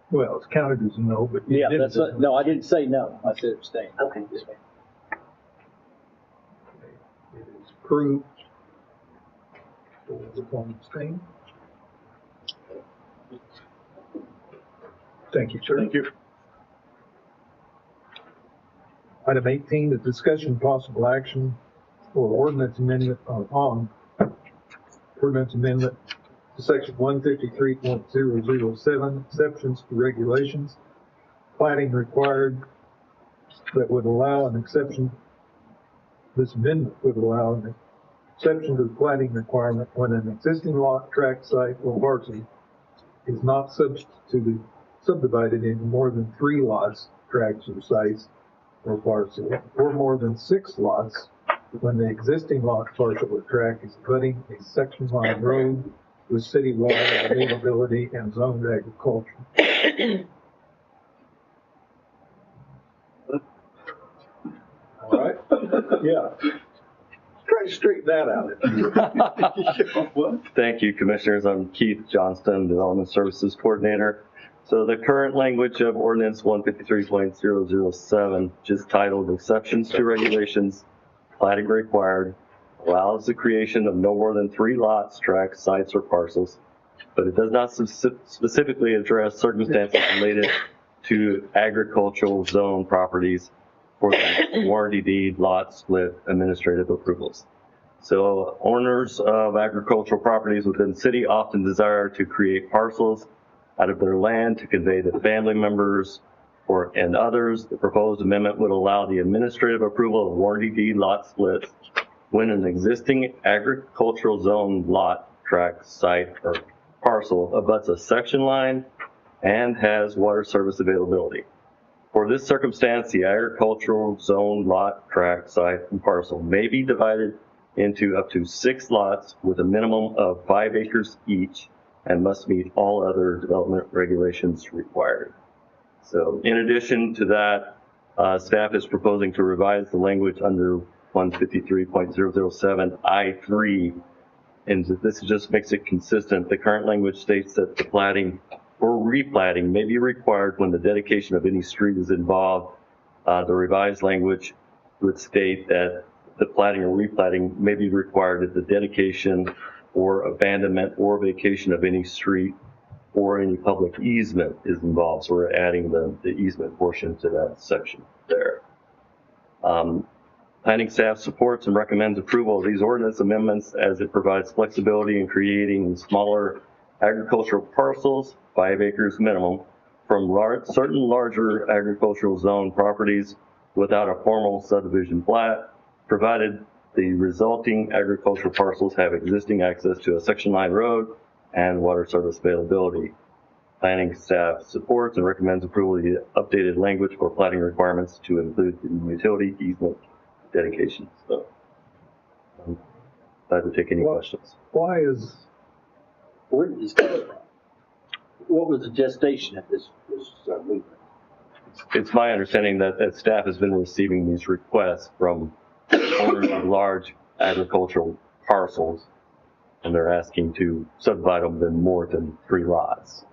Well, it's counted as a no, but you Yeah, didn't. that's what, no, I didn't say no. I said abstain. Okay. Yes, ma'am. It is approved. For the one abstain. Thank you, sir. Thank you. Item 18, the discussion possible action for ordinance amendment on ordinance amendment to section 153.007, exceptions to regulations, plating required that would allow an exception. This amendment would allow an exception to the plating requirement when an existing lot, tract, site, or parcel is not subdivided into more than 3 lots, tracts, or sites, or parcel, or more than 6 lots when the existing lot, parcel, or tract is abutting a section line road with city water availability and zoned agriculture. Yeah. Try to straighten that out. Thank you, Commissioners. I'm Keith Johnston, Development Services Coordinator. So the current language of Ordinance 153.007, just titled Exceptions to Regulations, Plating Required, allows the creation of no more than 3 lots, tracts, sites, or parcels, but it does not specifically address circumstances related to agricultural zone properties for the warranty deed, lot split, administrative approvals. So owners of agricultural properties within the city often desire to create parcels out of their land to convey to family members and others. The proposed amendment would allow the administrative approval of warranty deed lot splits when an existing agricultural zone lot, tract, site, or parcel abuts a section line and has water service availability. For this circumstance, the agricultural zone lot, tract, site, and parcel may be divided into up to 6 lots with a minimum of 5 acres each and must meet all other development regulations required. So in addition to that, staff is proposing to revise the language under 153.007 I3, and this just makes it consistent. The current language states that the platting or replatting may be required when the dedication of any street is involved. The revised language would state that the platting or replatting may be required if the dedication or abandonment or vacation of any street or any public easement is involved. So we're adding the easement portion to that section there. Planning staff supports and recommends approval of these ordinance amendments as it provides flexibility in creating smaller agricultural parcels, 5 acres minimum, from certain larger agricultural zone properties without a formal subdivision plat, provided the resulting agricultural parcels have existing access to a section line road and water service availability. Planning staff supports and recommends approval of the updated language for platting requirements to include the utility easement dedications. So I'm glad to take any questions. Why is, Where did this come from? What was the gestation of this movement? It's my understanding that staff has been receiving these requests from owners of large agricultural parcels, and they're asking to subdivide them in more than 3 lots.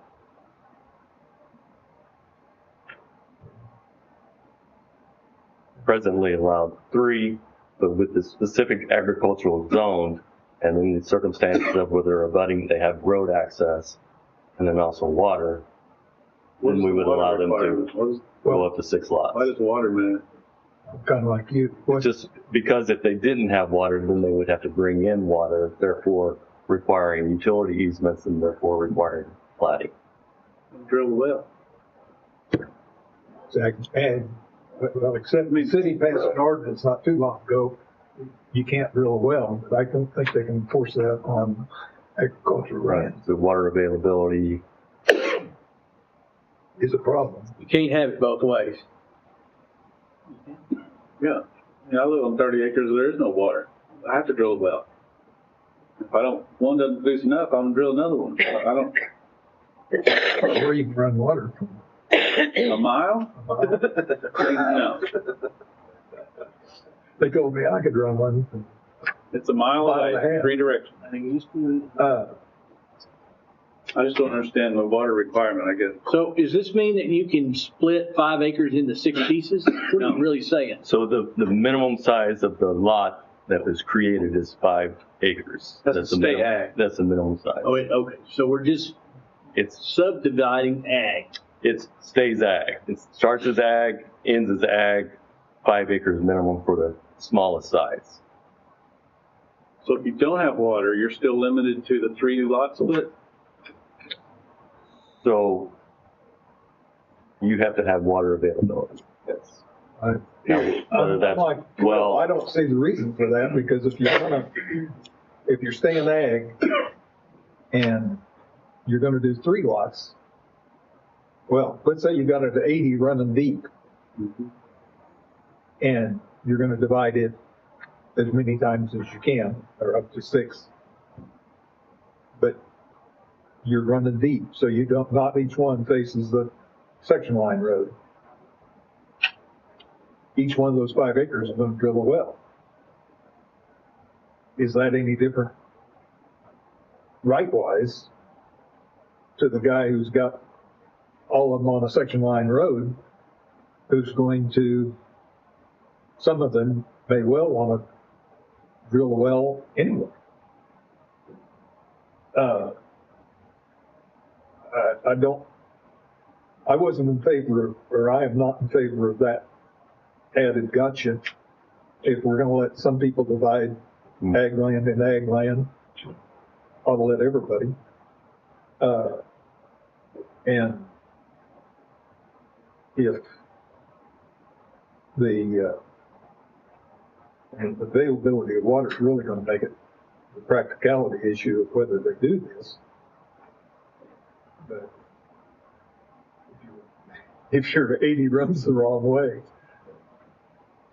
Presently allowed 3, but with the specific agricultural zone and in the circumstances of where they're abutting, they have road access and then also water, then we would allow them to go up to 6 lots. Why does water matter? kind of like you? Just because if they didn't have water, then they would have to bring in water, therefore requiring utility easements and therefore requiring platting. Drill the well. And, well, except the city passed an ordinance not too long ago, you can't drill a well, but I don't think they can enforce that on agricultural land. The water availability is a problem. You can't have it both ways. Yeah. I live on 30 acres, there is no water. I have to drill a well. If one doesn't produce enough, I'm gonna drill another one. I don't. Where you can run water from. A mile? No. They told me I could run one. It's a mile away, 3 directions. I just don't understand the water requirement, I guess. So does this mean that you can split 5 acres into 6 pieces? What are you really saying? So the minimum size of the lot that was created is 5 acres. That's the state ag. That's the minimum size. Oh, okay. So we're just subdividing ag. It stays ag. It starts as ag, ends as ag, 5 acres minimum for the smallest size. So if you don't have water, you're still limited to the 3 lot split? So you have to have water availability. Yes. Whether that's well, I don't see the reason for that, because if you're staying ag and you're gonna do 3 lots, well, let's say you got it at 80 running deep, and you're gonna divide it as many times as you can, or up to 6. But you're running deep, so you don't, not each one faces the section line road. Each one of those 5 acres is gonna drill a well. is that any different right-wise to the guy who's got all of them on a section line road, who's going to, some of them may well want to drill a well anyway. I wasn't in favor of, or I am not in favor of that added gotcha. If we're going to let some people divide ag land and ag land, ought to let everybody. And if the availability of water is really going to make it the practicality issue of whether they do this. But if your 80 runs the wrong way,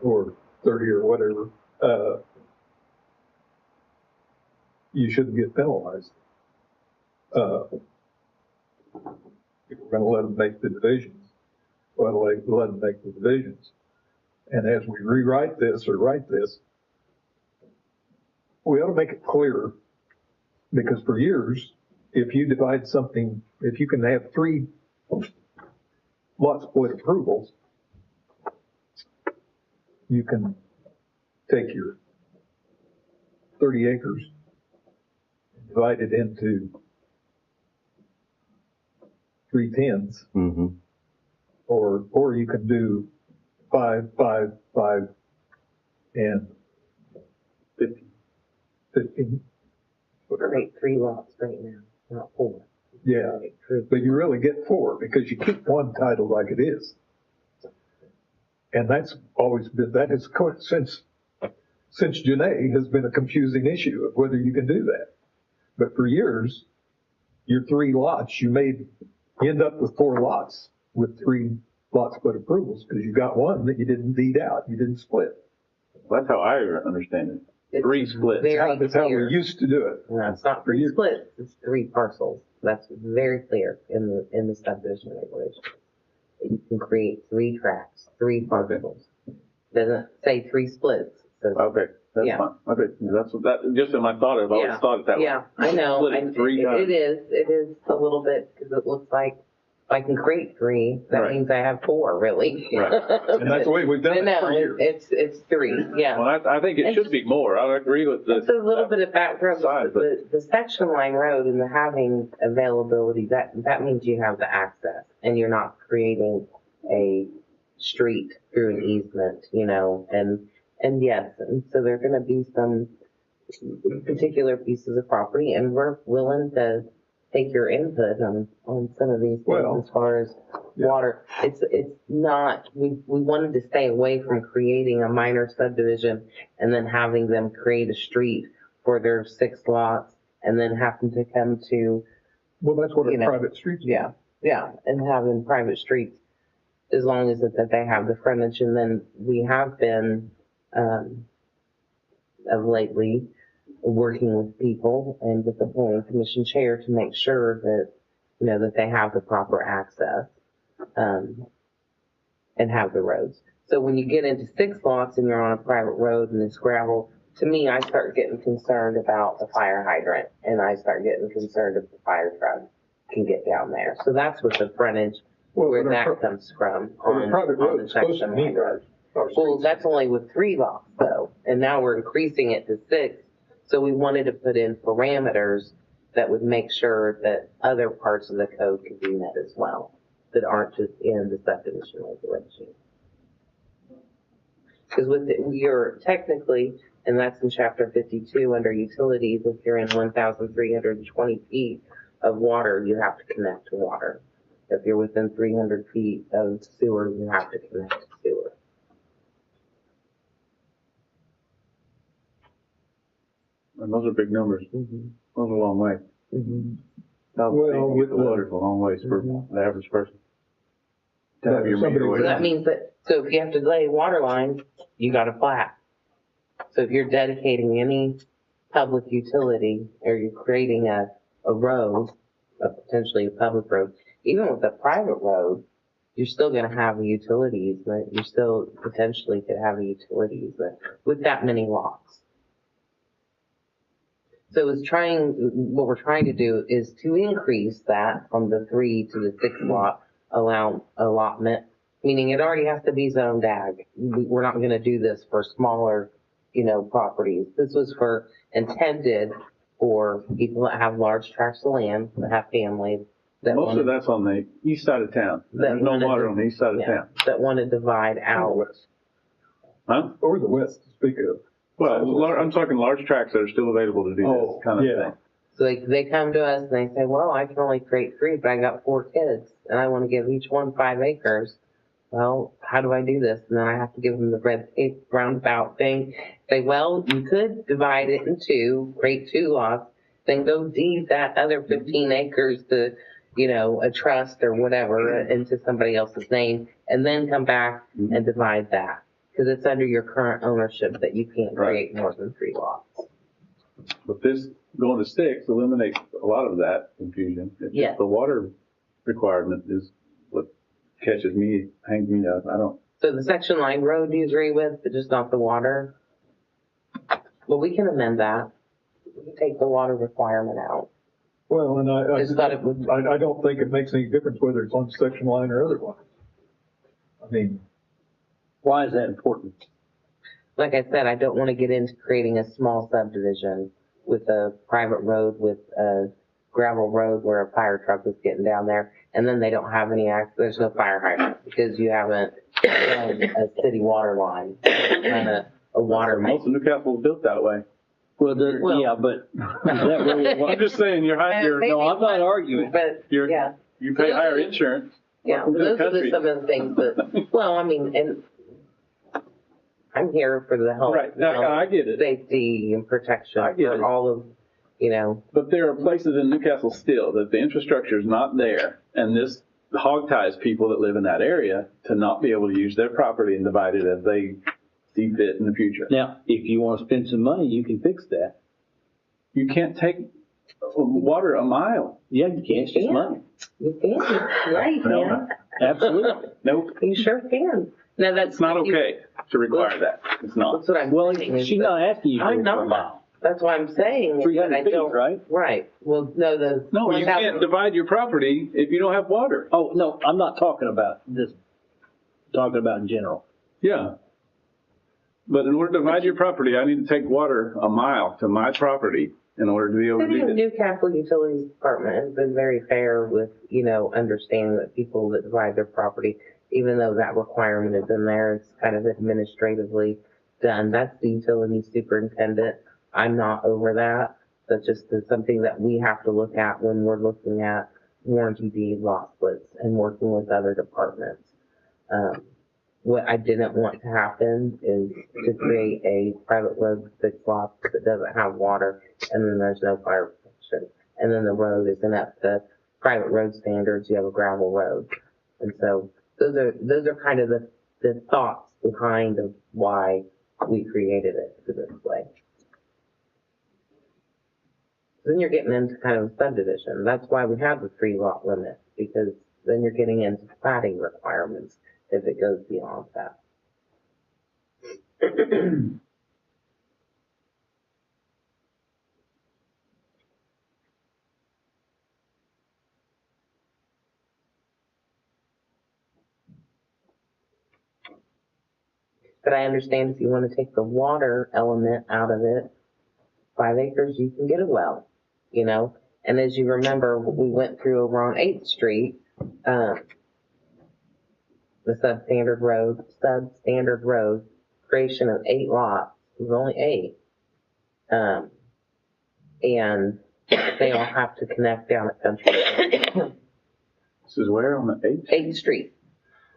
or 30 or whatever, you shouldn't get penalized. If we're going to let them make the divisions, well, let them make the divisions. And as we rewrite this or write this, we ought to make it clear, because for years, if you divide something, if you can have 3 lot split approvals, you can take your 30 acres and divide it into 3/10s, or you can do 5, 5, 5, and 15. Create 3 lots right now, not 4. Yeah, but you really get 4 because you keep one title like it is. And that's always been, that has, since Janae has been a confusing issue of whether you can do that. But for years, your 3 lots, you end up with 4 lots with 3 lot split approvals because you got one that you didn't deed out, you didn't split. That's how I understand it. 3 splits. That's how we used to do it. No, it's not 3 splits, it's 3 parcels. That's very clear in the subdivision regulation. You can create 3 tracts, 3 parcels. Doesn't say 3 splits. Okay, that's fine. Okay, that's what that, just in my thought, I've always thought it that way. Yeah, I know. Split it 3 times. It is a little bit, because it looks like if I can create 3, that means I have 4, really. Right. And that's the way we've done it for years. It's 3, yeah. Well, I think it should be more. I agree with this. Just a little bit of background. The section line road and the having availability, that means you have the access and you're not creating a street through an easement, and yes, and so there are going to be some particular pieces of property, and we're willing to take your input on some of these things as far as water. It's not, we wanted to stay away from creating a minor subdivision and then having them create a street for their 6 lots and then having to come to. Well, that's what a private street's. Yeah, and having private streets as long as that they have the frontage. And then we have been, of lately, working with people and with the planning commission chair to make sure that, that they have the proper access, and have the roads. So when you get into 6 lots and you're on a private road and it's gravel, to me, I start getting concerned about the fire hydrant, and I start getting concerned if the fire truck can get down there. So that's what the frontage, where that comes from on the section line road. Well, that's only with 3 lots though, and now we're increasing it to 6. So we wanted to put in parameters that would make sure that other parts of the code could be met as well, that aren't just in the subdivision regulation. Because you're technically, and that's in chapter 52 under utilities, if you're in 1,320 feet of water, you have to connect to water. If you're within 300 feet of sewer, you have to connect to sewer. And those are big numbers. Mm-hmm. Goes a long way. Mm-hmm. Well, with the water's a long ways for the average person. To have your meter So that means that, so if you have to lay water lines, you got a plat. So if you're dedicating any public utility, or you're creating a road, potentially a public road, even with a private road, you're still going to have a utility easement. You still potentially could have a utility easement with that many lots. So what we're trying to do is to increase that from the 3 to the 6 lot allotment, meaning it already has to be zoned ag. We're not gonna do this for smaller, properties. This was intended for people that have large tracts of land, that have families. Most of that's on the east side of town. There's no water on the east side of town. That want to divide out. Huh? Or the west, to speak of. Well, I'm talking large tracts that are still available to do this kind of thing. So they come to us and they say, well, I can only create 3, but I got 4 kids and I want to give each one 5 acres. Well, how do I do this? And then I have to give them the red tape roundabout thing. Say, well, you could divide it in 2, create 2 lots, then go deed that other 15 acres to, a trust or whatever into somebody else's name, and then come back and divide that. Because it's under your current ownership that you can't create more than 3 lots. But this going to 6 eliminates a lot of that confusion. It's just the water requirement is what catches me, hangs me up. So the section line road you agree with, but just not the water? Well, we can amend that. We can take the water requirement out. Well, and I I don't think it makes any difference whether it's on section line or otherwise. I mean, why is that important? Like I said, I don't want to get into creating a small subdivision with a private road with a gravel road where a fire truck is getting down there, and then they don't have any access. There's no fire hydrant because you haven't done a city water line, kind a water main. Most of Newcastle is built that way. Well, yeah, but is that really what? I'm just saying, no, I'm not arguing. But you pay higher insurance. Yeah, those are some of the things. But well, I mean, and I'm here for the health, right? I get it. Safety and protection for all of, But there are places in Newcastle still that the infrastructure is not there, and this hog ties people that live in that area to not be able to use their property and divide it as they see fit in the future. Now, if you want to spend some money, you can fix that. You can't take water a mile. Yeah, you can. It's just money. You can. Yeah, you can. Absolutely. Nope. You sure can. No, that's not okay to require that. It's not. That's what I'm saying. She's not asking you I'm for a mile. That's why I'm saying. 300 feet, right? Right. Well, no, No, you can't divide your property if you don't have water. Oh, no, I'm not talking about this. I'm talking about in general. Yeah. But in order to divide your property, I need to take water a mile to my property in order to be able to City do of that. Newcastle Utilities Department has been very fair with, understanding that people that divide their property, even though that requirement is in there, it's kind of administratively done. That's the utility superintendent. I'm not over that. That's just something that we have to look at when we're looking at warranty deed lot splits and working with other departments. What I didn't want to happen is to create a private road with 6 lots that doesn't have water, and then there's no fire protection. And then the road isn't up to private road standards, you have a gravel road. And so those are kind of the thoughts behind of why we created it this way. Then you're getting into kind of a subdivision. That's why we have the 3 lot limit, because then you're getting into platting requirements if it goes beyond that. But I understand if you want to take the water element out of it, 5 acres, you can get a well, And as you remember, we went through over on 8th Street, the substandard road, creation of 8 lots. It was only 8. And they all have to connect down at Country Club. This is where on the 8th? 8th Street,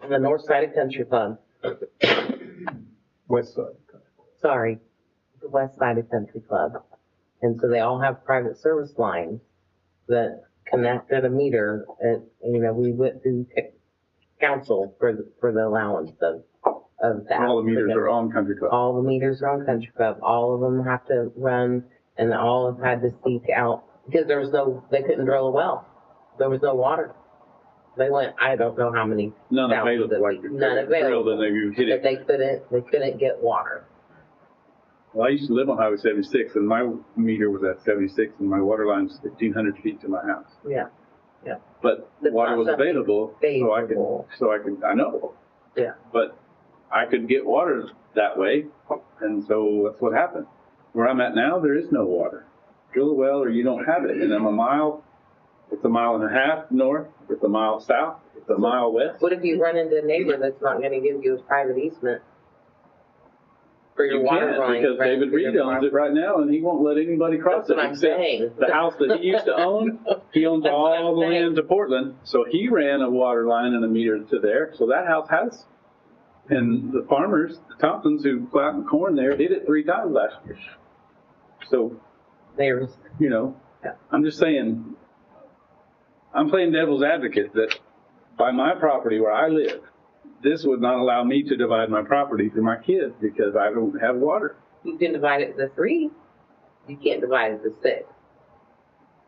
on the north side of Country Club. West side. Sorry, the west side of Country Club. And so they all have private service lines that connect at a meter. We went through council for the allowance of that. All the meters are on Country Club. All the meters are on Country Club. All of them have to run, and all have had to seek out, because they couldn't drill a well. There was no water. They went, I don't know how many. None available. None available. Then they hit it. But they couldn't get water. Well, I used to live on Highway 76, and my meter was at 76, and my water line's 1,500 feet to my house. Yeah. But That's water not was something available, I know. Yeah. But I could get water that way, and so that's what happened. Where I'm at now, there is no water. Drill a well or you don't have it, and I'm it's a mile and a half north, it's a mile south, it's a mile west. What if you run into a neighbor that's not gonna give you a private easement for your You water can't, line? because David Reed owns it right now, and he won't let anybody cross That's it. what I'm except saying. The house that he used to own, he owns That's what all I'm the saying. land to Portland, so he ran a water line and a meter to there, so that house has. And the farmers, the Thompsons who planted corn there, did it 3 times last year. So, There's, you know, I'm just saying, I'm playing devil's advocate that by my property where I live, this would not allow me to divide my property for my kids because I don't have water. you can divide it to 3. You can't divide it to 6.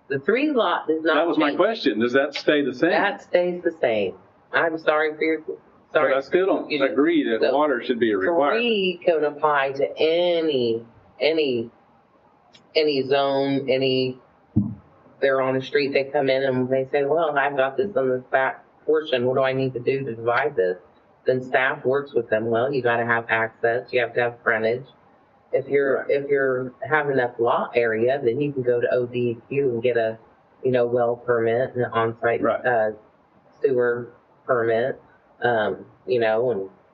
The 3 lot does not That was my change. question. Does that stay the same? That stays the same. I'm sorry for your, sorry. But I still don't agree that So, water should be a requirement. 3 can apply to any zone, they're on the street, they come in and they say, well, I've got this on this back portion, what do I need to do to divide this? Then staff works with them, well, you gotta have access, you have to have frontage. If you're have enough lot area, then you can go to ODQ and get a, well permit and an on-site, sewer permit, and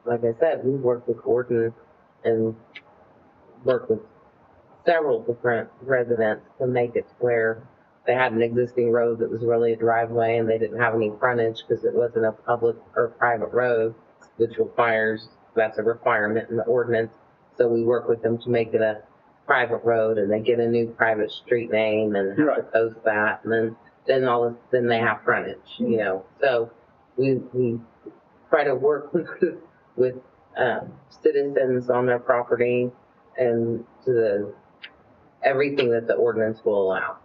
like I said, we've worked with Gordon and worked with several different residents to make it to where they had an existing road that was really a driveway and they didn't have any frontage because it wasn't a public or private road, which that's a requirement in the ordinance. So we work with them to make it a private road and they get a new private street name and have to post that, and then they have frontage, So we try to work with citizens on their property and to everything that the ordinance will allow.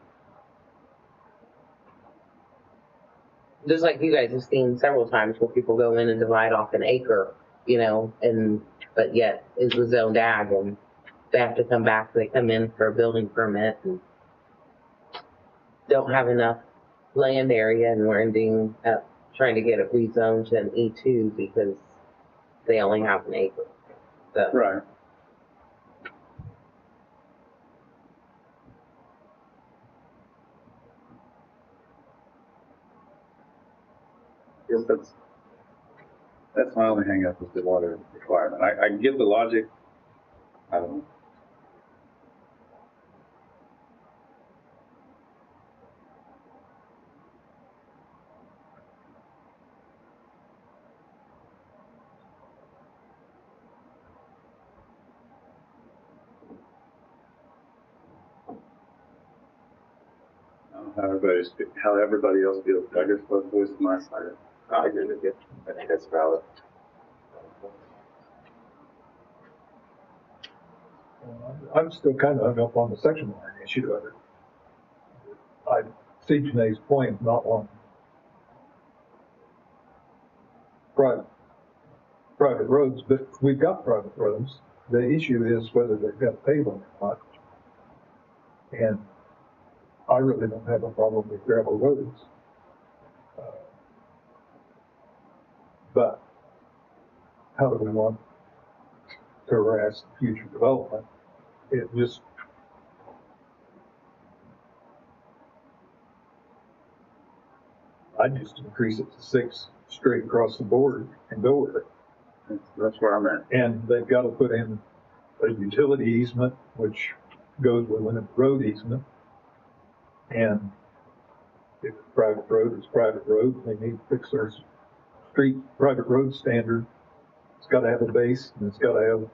Just like you guys have seen several times where people go in and divide off an acre, but yet is the zoned ag, and they have to come back, they come in for a building permit and don't have enough land area, and we're ending up trying to get it rezoned to an E2 because they only have an acre. So. Right. Yes, that's my only hang up is the water requirement. I get the logic. I don't know. How everybody else feels. I guess both voice my side. I agree with you. I think that's valid. I'm still kind of hung up on the section line issue of it. I see Janae's point, not on private roads, but we've got private roads. The issue is whether they've got pavement or not. And I really don't have a problem with gravel roads. But how do we want to harass future development? It just, I'd just increase it to 6 straight across the board and go with it. That's where I'm at. And they've got to put in a utility easement, which goes with a road easement. And if private road is private road, they need to fix their street private road standard. It's got to have a base, and it's got to have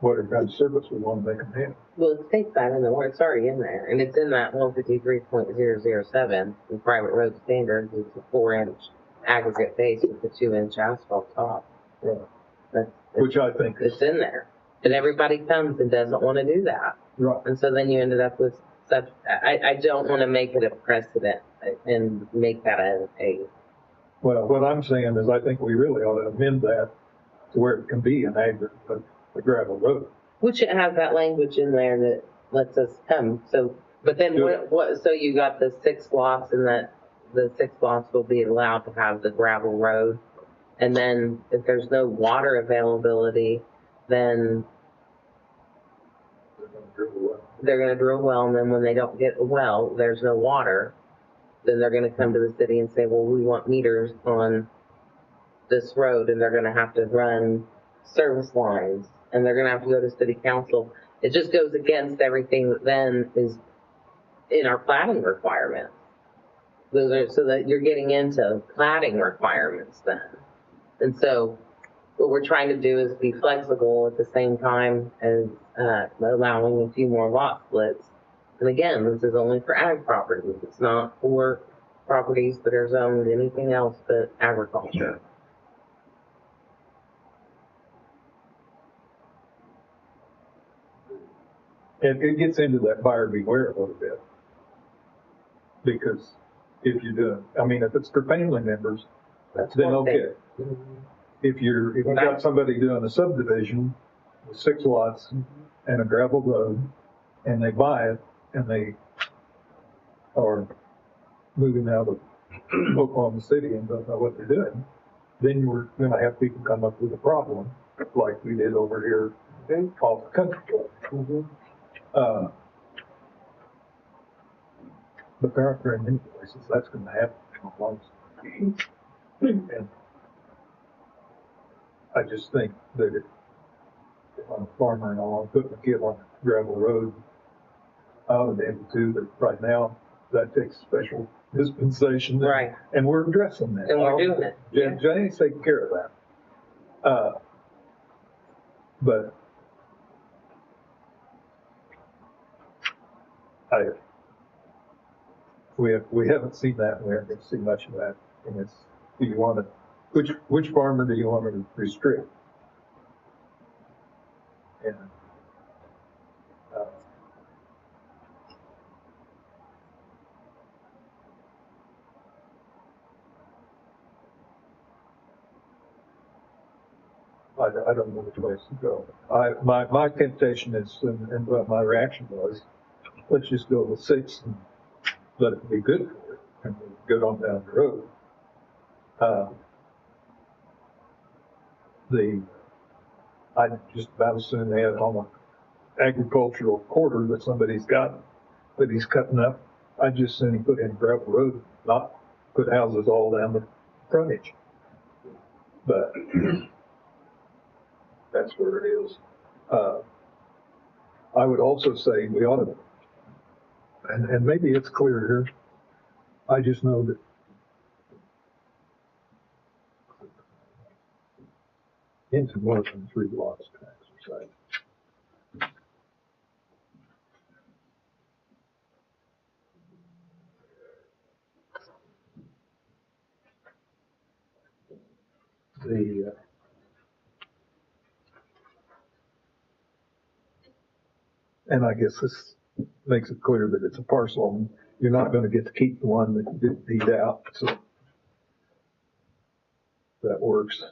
whatever kind of service we want to make them have. Well, it states that in the word, it's already in there, and it's in that 153.007, the private road standards, it's a 4-inch aggregate base with a 2-inch asphalt top. Right. Which I think it's in there. And everybody comes and doesn't want to do that. Right. And so then you ended up with such, I don't want to make it a precedent and make that a Well, what I'm saying is I think we really ought to amend that to where it can be an aggregate, a gravel road. Which it has that language in there that lets us come, so, but then so you got the 6 lots and that the 6 lots will be allowed to have the gravel road. And then if there's no water availability, then they're gonna drill a well, and then when they don't get a well, there's no water, then they're gonna come to the city and say, well, we want meters on this road, and they're gonna have to run service lines, and they're gonna have to go to city council. It just goes against everything that then is in our plating requirements. Those are, so that you're getting into plating requirements then. And so what we're trying to do is be flexible at the same time as allowing a few more lot splits. And again, this is only for ag properties. It's not for properties that are zoned anything else but agriculture. And it gets into that buyer beware a little bit. Because if you do, I mean, if it's for family members, then okay. If you've got somebody doing a subdivision with 6 lots and a gravel road, and they buy it, and they are moving out of Oklahoma City and don't know what they're doing, then you're gonna have people come up with a problem, like we did over here off the country club. But there aren't very many places that's gonna happen. And I just think that if I'm a farmer and I want to put my kid on a gravel road, I would be able to, but right now, that takes special dispensation. Right. And we're addressing that. And we're doing it. Jenny's taking care of that. But we haven't seen that. We haven't seen much of that. And it's, do you want to, which farmer do you want to restrict? And I don't know which ways to go. My temptation is, and what my reaction was, let's just go with 6 and let it be good for it, and we'll go on down the road. I'd just about as soon have it on an agricultural quarter that somebody's got that he's cutting up. I'd just soon put in gravel road, not put houses all down the frontage. But that's where it is. I would also say we ought to, and maybe it's clear here, I just know that into more than 3 lots tax or site. And I guess this makes it clear that it's a parcel, and you're not going to get to keep the one that you didn't deed out, so that works.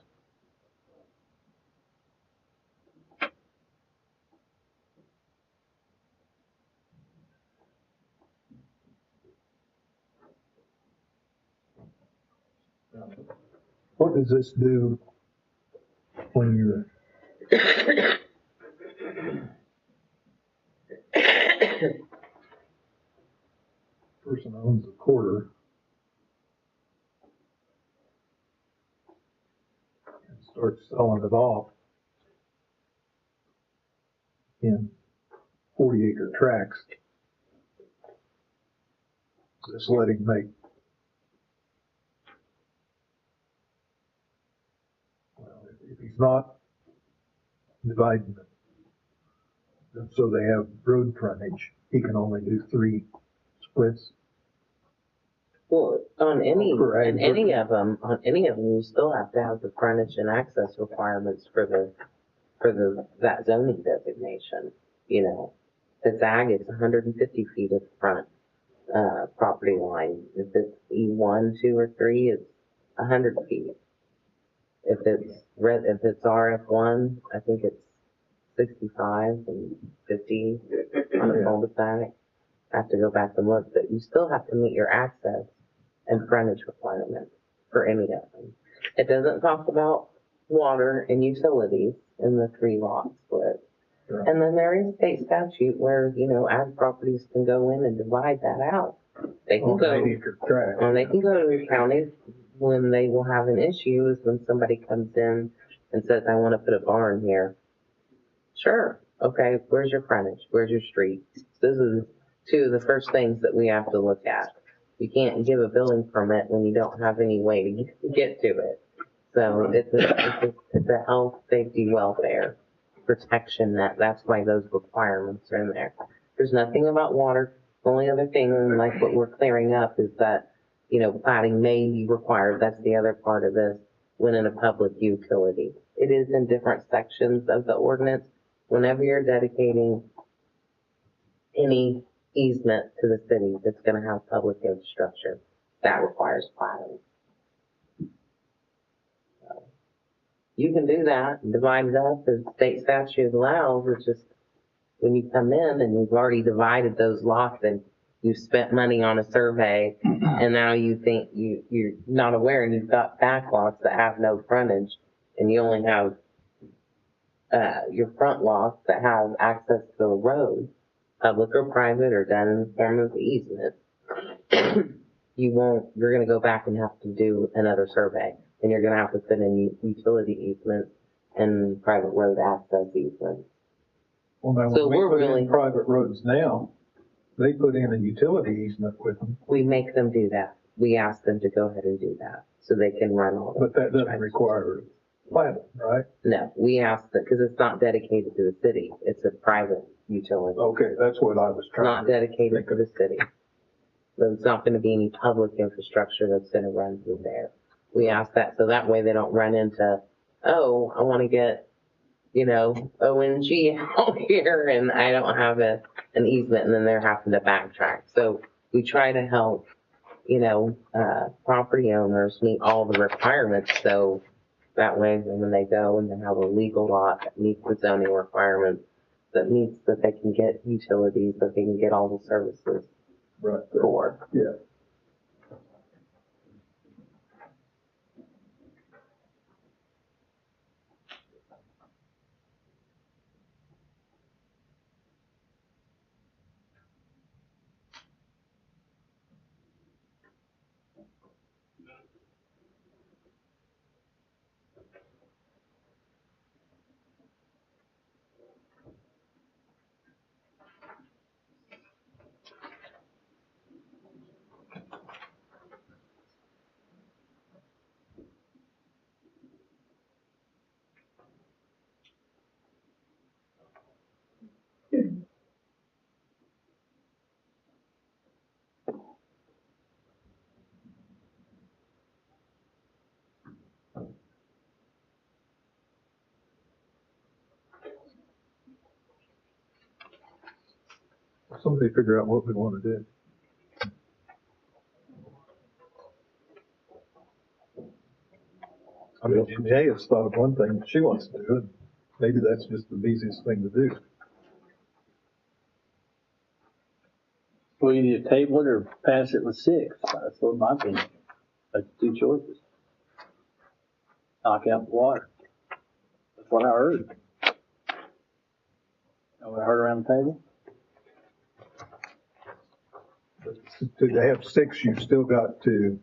What does this do when you're person owns a quarter and starts selling it off in 40-acre tracts, just letting make, well, if he's not dividing it, so they have road frontage, he can only do 3 splits. Well, on any of them, you still have to have the frontage and access requirements for that zoning designation. You know, if it's ag, it's 150 feet at the front property line. If it's E1, 2, or 3, it's 100 feet. If it's RF1, I think it's 65 and 50 on a cul-de-sac. I have to go back and look, but you still have to meet your access and frontage requirements for any of them. It doesn't talk about water and utilities in the 3 lot split. Right. And then there is state statute where, ag properties can go in and divide that out. They can go, and they can go to the county when they will have an issue is when somebody comes in and says, I want to put a barn here. Sure. Okay. Where's your frontage? Where's your street? Those are two of the first things that we have to look at. You can't give a building permit when you don't have any way to get to it. So it's a health, safety, welfare protection that's why those requirements are in there. There's nothing about water. The only other thing, like what we're clearing up, is that, plating may be required. That's the other part of this when in a public utility. It is in different sections of the ordinance. Whenever you're dedicating any easement to the city that's going to have public infrastructure, that requires plating. So, you can do that and divide it up as state statute allows. It's just when you come in and you've already divided those lots and you've spent money on a survey and now you think you're not aware and you've got back lots that have no frontage and you only have your front lots that have access to a road, public or private or done in the form of easement, you're going to go back and have to do another survey. And you're going to have to put in utility easements and private road access easements. Well, now, So when we we're put really- in private roads now, they put in a utility easement with them, We make them do that. We ask them to go ahead and do that so they can run all but that doesn't require planning, right? No, we ask that because it's not dedicated to the city. It's a private utility. Okay, that's what I was It's trying not to dedicated to the city. There's not going to be any public infrastructure that's going to run through there. We ask that so that way they don't run into, oh, I want to get, ONG out here and I don't have an easement and then they're having to backtrack. So we try to help, property owners meet all the requirements. So that way when they go and they have a legal lot that meets the zoning requirements, that meets that they can get utilities, that they can get all the services for. Yeah. Somebody figure out what we want to do. I mean, Jay has thought of one thing that she wants to do, and maybe that's just the easiest thing to do. Well, you either table it or pass it with 6. That's what my opinion. That's 2 choices. Knock out the water. That's what I heard. Know what I heard around the table? To have 6, you've still got to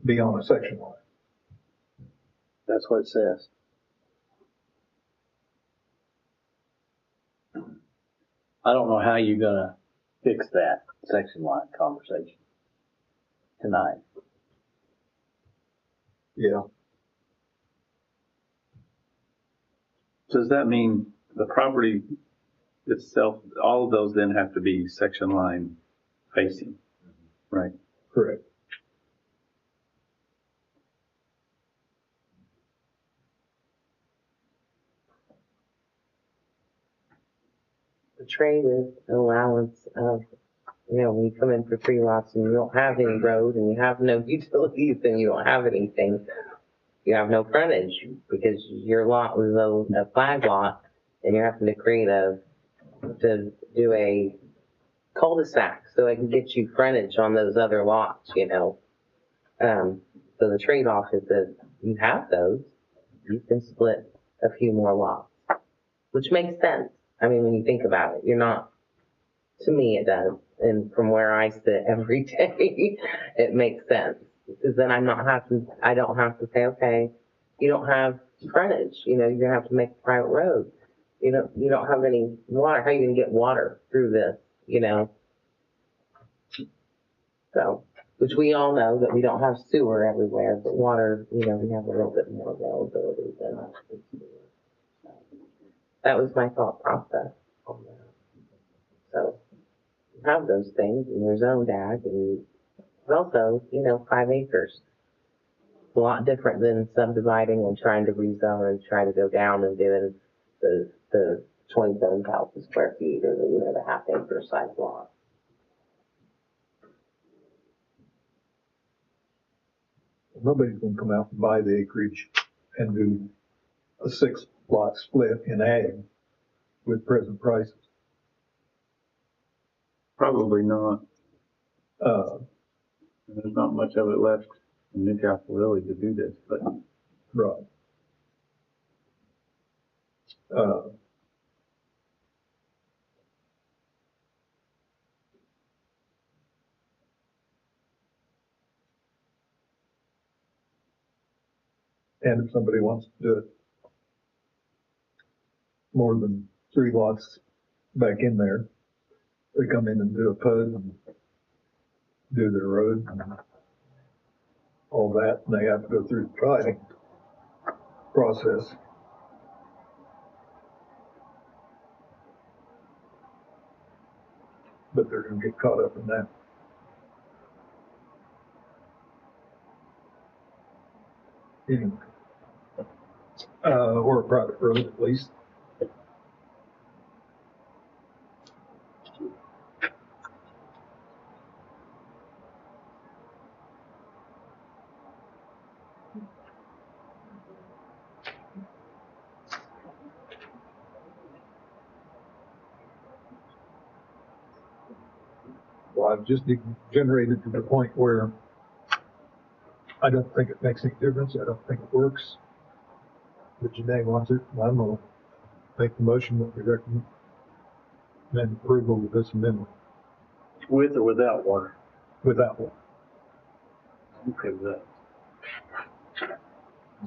be on a section line. That's what it says. I don't know how you're gonna fix that section line conversation tonight. Yeah. Does that mean the property itself, all of those then have to be section line facing, right? Correct. The trade is an allowance of, when you come in for 3 lots and you don't have any road and you have no utilities and you don't have anything, you have no frontage because your lot was a flag lot and you're having to to do a cul-de-sac so I can get you frontage on those other lots, you know. So the trade-off is that you have those, you can split a few more lots, which makes sense. I mean, when you think about it, to me it does. And from where I sit every day, it makes sense. Because then I don't have to say, okay, you don't have frontage, you know, you're gonna have to make a private road. You don't have any water. How are you gonna get water through this, you know? So, which we all know that we don't have sewer everywhere, but water, you know, we have a little bit more availability than sewer. That was my thought process on that. So, you have those things in your zone ag, and also, you know, 5 acres. It's a lot different than subdividing and trying to rezone and try to go down and doing the 27,000 square feet or the half acre size lot. Nobody's gonna come out and buy the acreage and do a 6-lot split in ag with present prices. Probably not. Uh, There's not much of it left in Newcastle really to do this, but. right. And if somebody wants to do it more than 3 lots back in there, they come in and do a PUD and do their road and all that, and they have to go through the driving process. But they're gonna get caught up in that. Anyway. Or a private road at least. Well, I've just degenerated to the point where I don't think it makes any difference. I don't think it works. But Janae wants it, and I'm gonna make the motion that we recommend approval of this amendment. With or without water? Without one. Okay with that.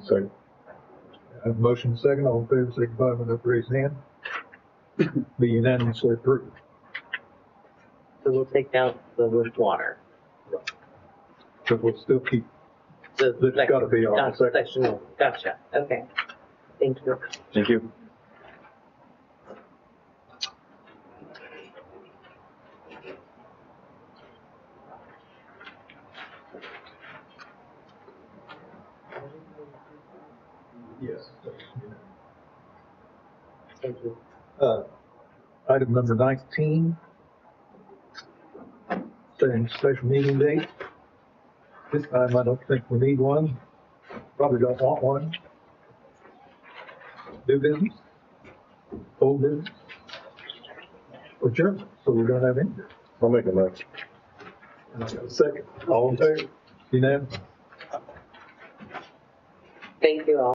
So, I have a motion second, all in favor, signify by the raised hand. Be unanimously approved. So we'll take out the with water. But we'll still keep, The it's gotta be on the second. section. Gotcha, okay. Thank you. Thank you. Yes. Thank you. Item number 19. Setting special meeting date. This time I don't think we need one. Probably don't want one. New business? Old business? Or German, so we don't have any. I'll make a motion. And I got a second. All in favor? Unanimous? Thank you all.